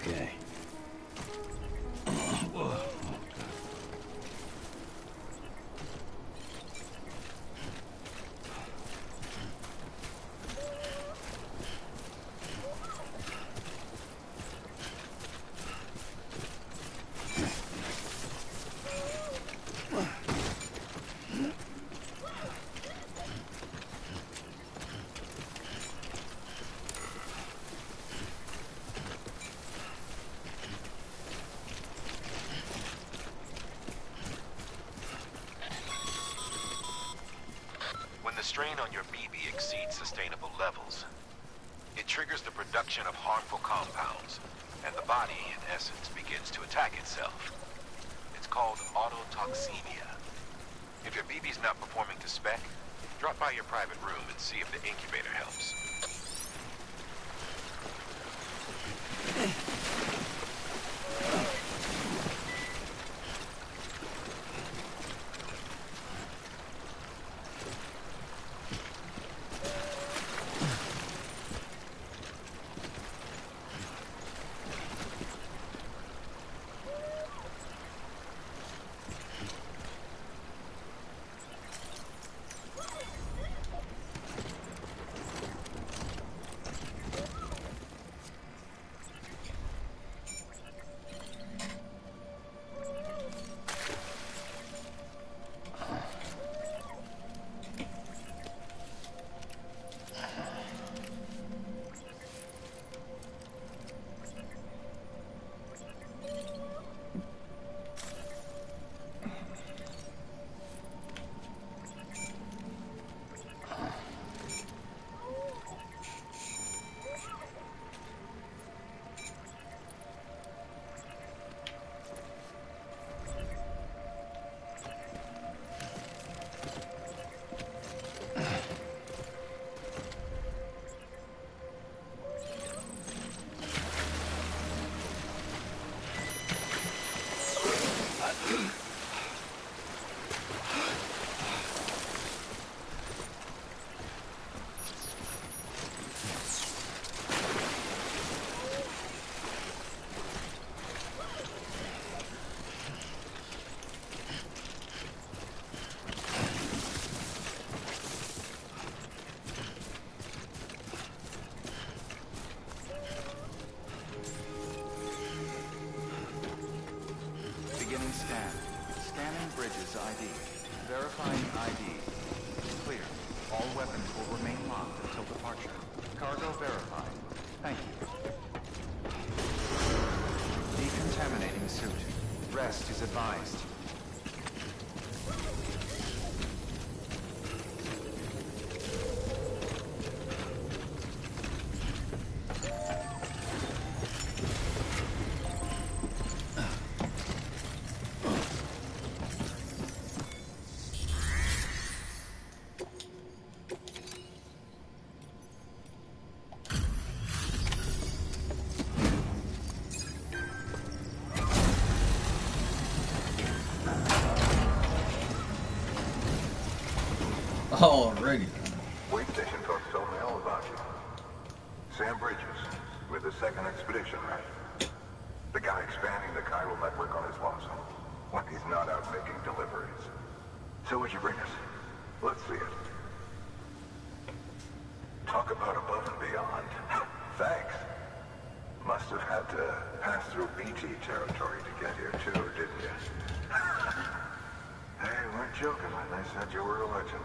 Okay. When the strain on your BB exceeds sustainable levels, it triggers the production of harmful compounds, and the body, in essence, begins to attack itself. It's called autotoxemia. If your BB's not performing to spec, drop by your private room and see if the incubator helps. Verifying ID. Clear. All weapons will remain locked until departure. Cargo verified. Thank you. Decontaminating suit. Rest is advised. Alrighty. Wait station folks told me all about you. Sam Bridges, with the second expedition, right? The guy expanding the chiral network on his lonesome, when he's not out making deliveries. So what'd you bring us? Let's see it. Talk about above and beyond. Thanks. Must have had to pass through BT territory to get here too, didn't you? They weren't joking when they said you were a legend.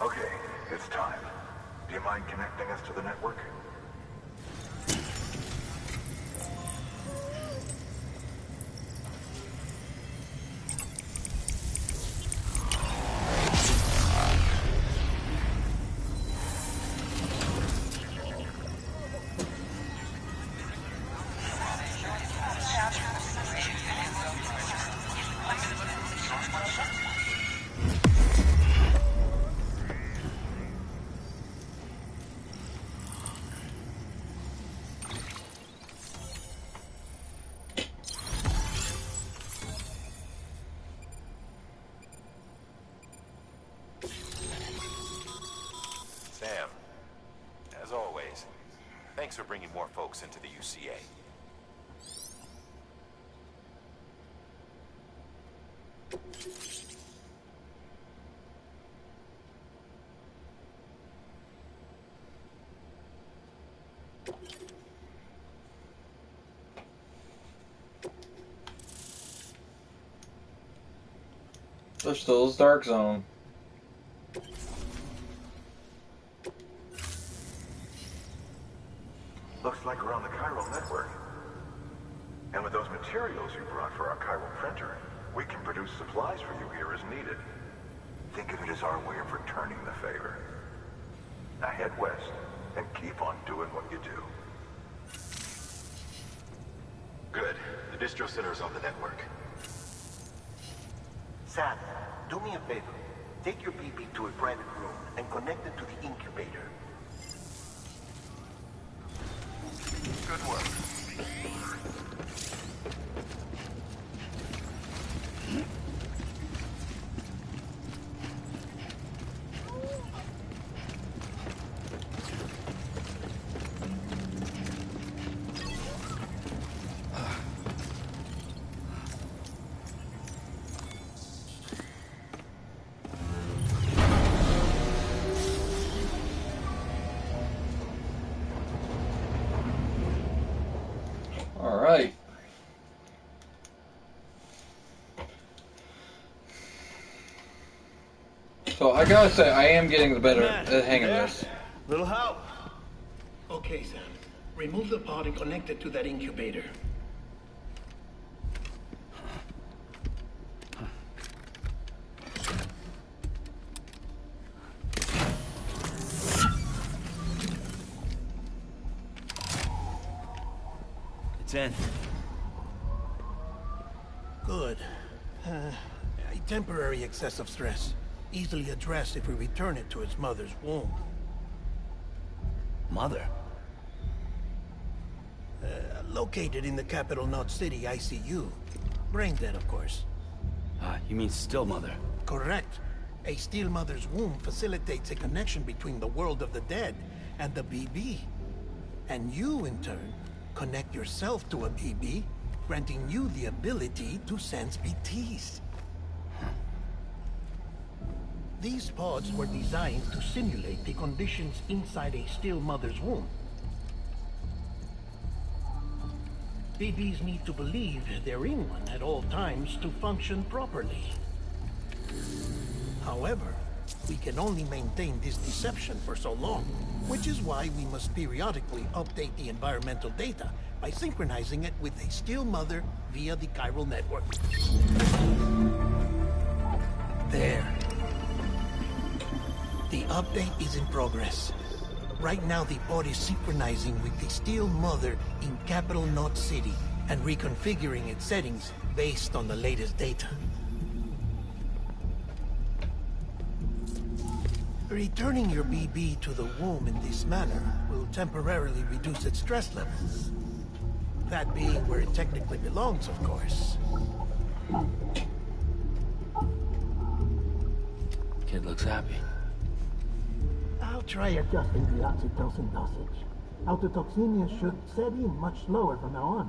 Okay, it's time. Do you mind connecting us to the network? Sam, as always, thanks for bringing more folks into the UCA. Bristol's Dark Zone. Looks like we're on the chiral network. And with those materials you brought for our chiral printer, we can produce supplies for you here as needed. Think of it as our way of returning the favor. Now head west and keep on doing what you do. Good. The distro center is on the network. Sam, do me a favor. Take your PP to a private room and connect it to the incubator. Good work. Alright. So I gotta say, I am getting the better hang of this. Little help. Okay, Sam. Remove the pod and connect it to that incubator. It's in. Good. A temporary excessive stress. Easily addressed if we return it to its mother's womb. Mother? Located in the capital Knot City ICU. Brain dead, of course. You mean still mother? Correct. A Steel Mother's womb facilitates a connection between the world of the dead and the BB. And you, in turn, connect yourself to a BB, granting you the ability to sense BTs. These pods were designed to simulate the conditions inside a Steel Mother's womb. BBs need to believe they're in one at all times to function properly. However, we can only maintain this deception for so long, which is why we must periodically update the environmental data by synchronizing it with a Steel Mother via the chiral network. There. The update is in progress. Right now, the pod is synchronizing with the Steel Mother in Capital Knot City and reconfiguring its settings based on the latest data. Returning your BB to the womb in this manner will temporarily reduce its stress levels. That being where it technically belongs, of course. Kid looks happy. I'll try adjusting the oxytocin dosage. Autotoxemia should set in much slower from now on.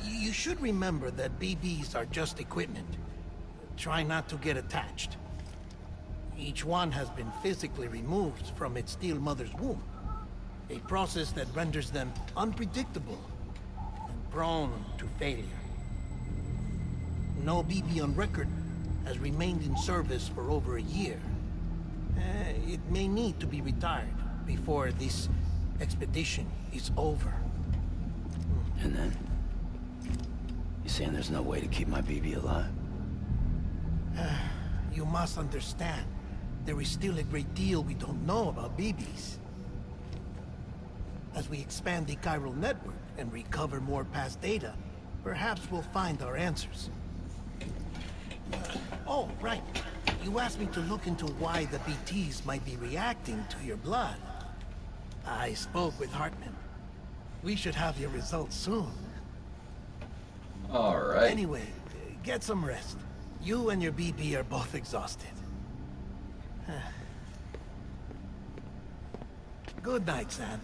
You should remember that BBs are just equipment. Try not to get attached. Each one has been physically removed from its Steel Mother's womb. A process that renders them unpredictable and prone to failure. No BB on record has remained in service for over a year. It may need to be retired before this expedition is over. And then? You saying there's no way to keep my BB alive? You must understand, there is still a great deal we don't know about BBs. As we expand the chiral network and recover more past data, perhaps we'll find our answers. Oh, right. You asked me to look into why the BTs might be reacting to your blood. I spoke with Hartman. We should have your results soon. Alright. Anyway, get some rest. You and your BB are both exhausted. Good night, Sam.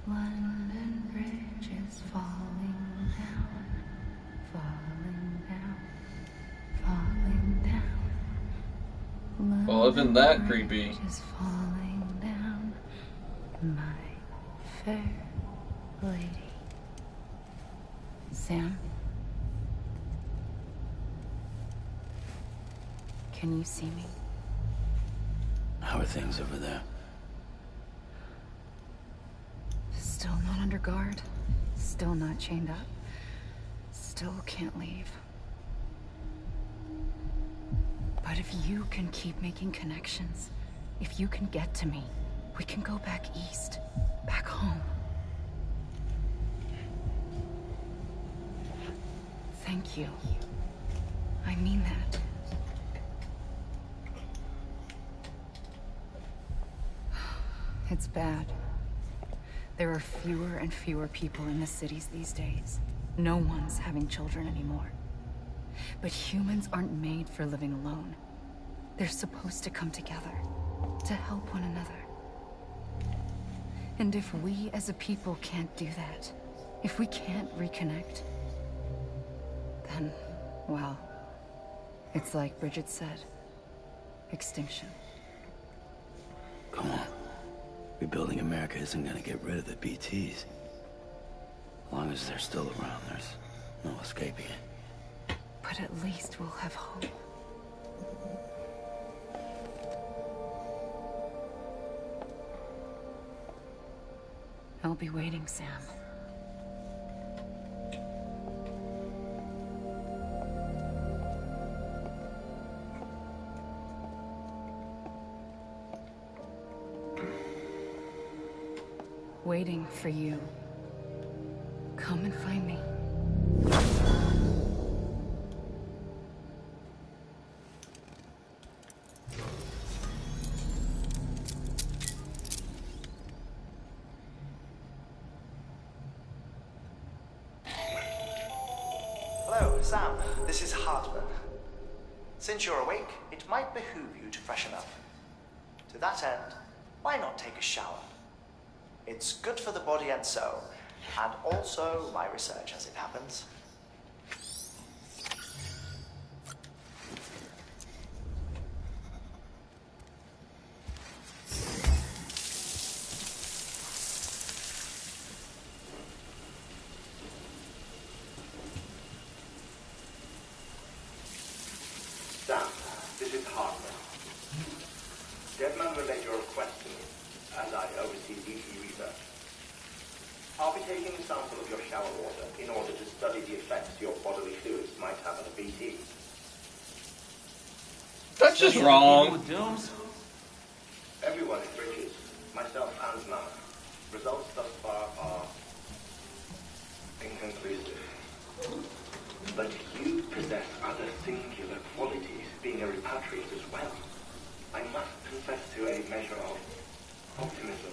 London Bridge is falling down, falling down, falling down. Well, isn't that London creepy? Bridge is falling down, my fair lady. Sam? Can you see me? How are things over there? Still not under guard. Still not chained up. Still can't leave. But if you can keep making connections, if you can get to me, we can go back east. Back home. Thank you. I mean that. It's bad. There are fewer and fewer people in the cities these days. No one's having children anymore. But humans aren't made for living alone. They're supposed to come together, to help one another. And if we as a people can't do that, if we can't reconnect, then, well, it's like Bridget said, extinction. Come on. Rebuilding America isn't gonna get rid of the BTs. As long as they're still around, there's no escaping it. But at least we'll have hope. I'll be waiting, Sam. Waiting for you. Come and find me. Hello, Sam. This is Hartman. Since you're awake, it might behoove you to freshen up. To that end, why not take a shower? It's good for the body and soul, and also my research as it happens. Sam, this is Hartman. Deadman relayed your request to me, as I oversee BT research. I'll be taking a sample of your shower water in order to study the effects your bodily fluids might have on a BT. That's just wrong. Everyone in Bridges, myself and Mama. Results thus far are inconclusive. But you possess other singular qualities, being a repatriate as well. I must confess to a measure of optimism.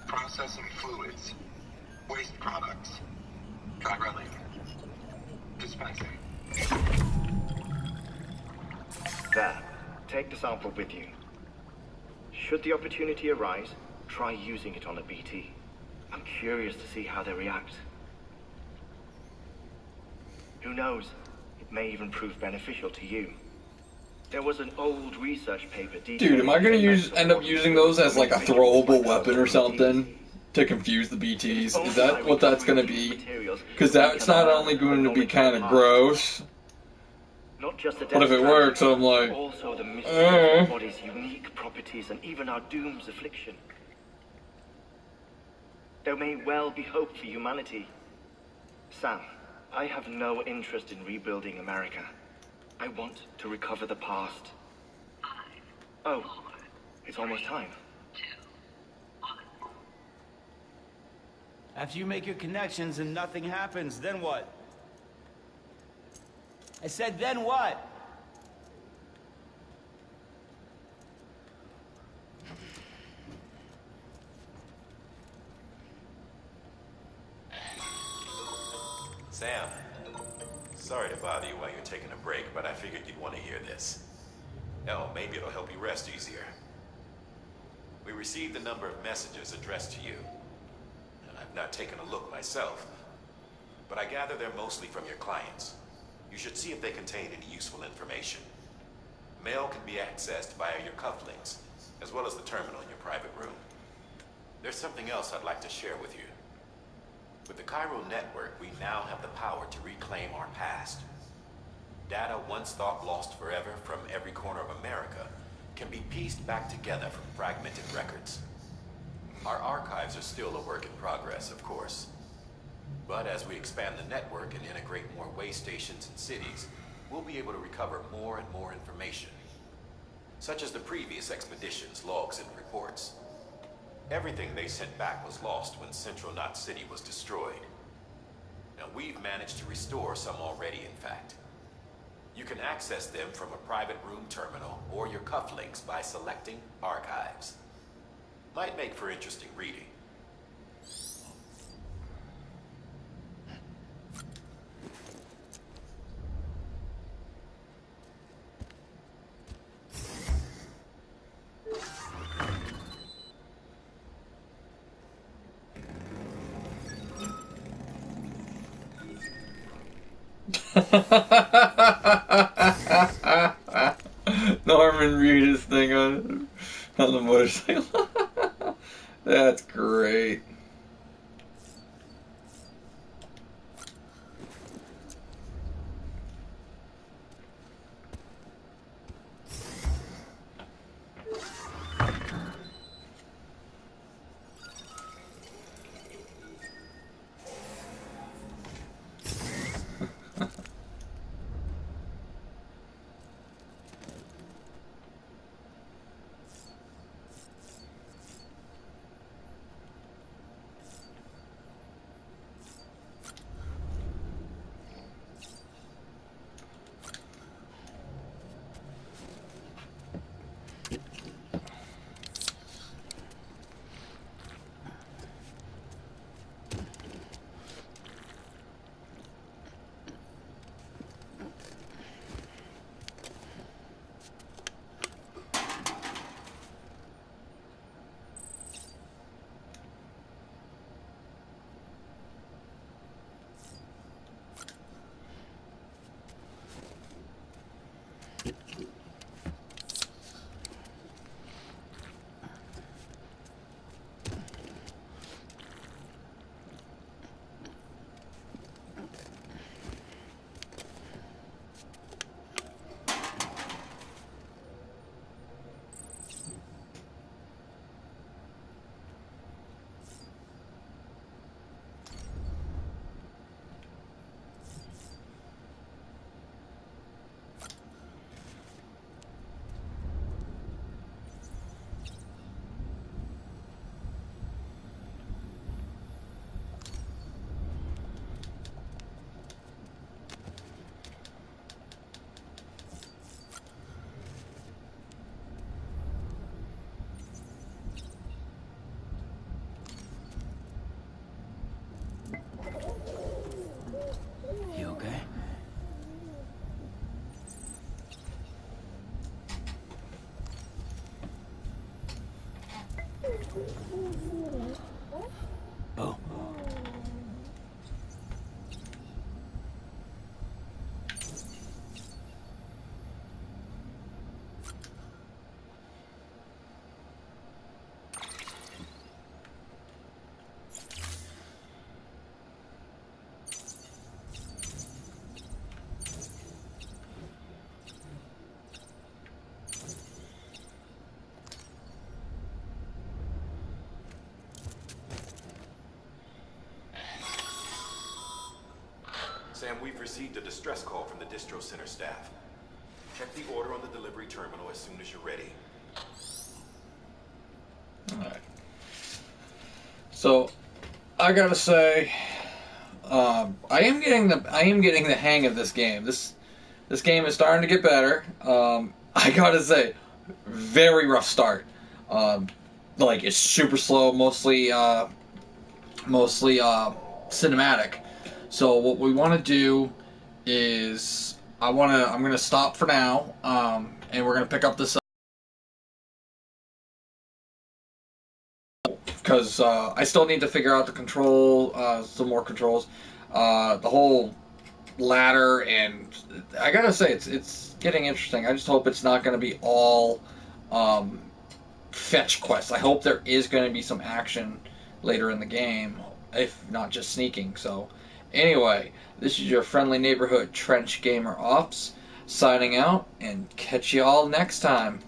Processing fluids. Waste products. Chiralium. Dispensing. There. Take the sample with you. Should the opportunity arise, try using it on a BT. I'm curious to see how they react. Who knows? It may even prove beneficial to you. There was an old research paper detailing... Dude, am I gonna end up using those as like a throwable weapon or something to confuse the BTs? Is that what that's gonna be? Because that's not only going to be kind of gross, but if it works, I'm like, also the mystery of the body's unique properties and even our doom's affliction. There may well be hope for humanity. Sam, I have no interest in rebuilding America. I want to recover the past. Oh, it's almost time. After you make your connections and nothing happens, then what? I said, then what? Sam, sorry to bother you while you're taking a break, but I figured you'd want to hear this. Hell, maybe it'll help you rest easier. We received a number of messages addressed to you. And I've not taken a look myself, but I gather they're mostly from your clients. You should see if they contain any useful information. Mail can be accessed via your cufflinks, as well as the terminal in your private room. There's something else I'd like to share with you. With the Cairo network, we now have the power to reclaim our past. Data once thought lost forever from every corner of America can be pieced back together from fragmented records. Our archives are still a work in progress, of course. But as we expand the network and integrate more way stations and cities, we'll be able to recover more and more information, such as the previous expedition's logs and reports. Everything they sent back was lost when Central Knot City was destroyed. Now we've managed to restore some already, in fact. You can access them from a private room terminal or your cufflinks by selecting Archives. Might make for interesting reading. Norman Reedus thing on the motorcycle. That's great. Boom. Sam, we've received a distress call from the distro center staff. Check the order on the delivery terminal as soon as you're ready. Alright. So, I gotta say, I am getting the hang of this game. This game is starting to get better. I gotta say, very rough start. Like it's super slow, mostly cinematic. So what we want to do is I'm gonna stop for now, and we're gonna pick up this because I still need to figure out the control, some more controls, the whole ladder, and I gotta say it's getting interesting. I just hope it's not gonna be all fetch quests. I hope there is going to be some action later in the game, if not just sneaking. So, anyway, this is your friendly neighborhood Trench Gamer Ops signing out, and catch you all next time.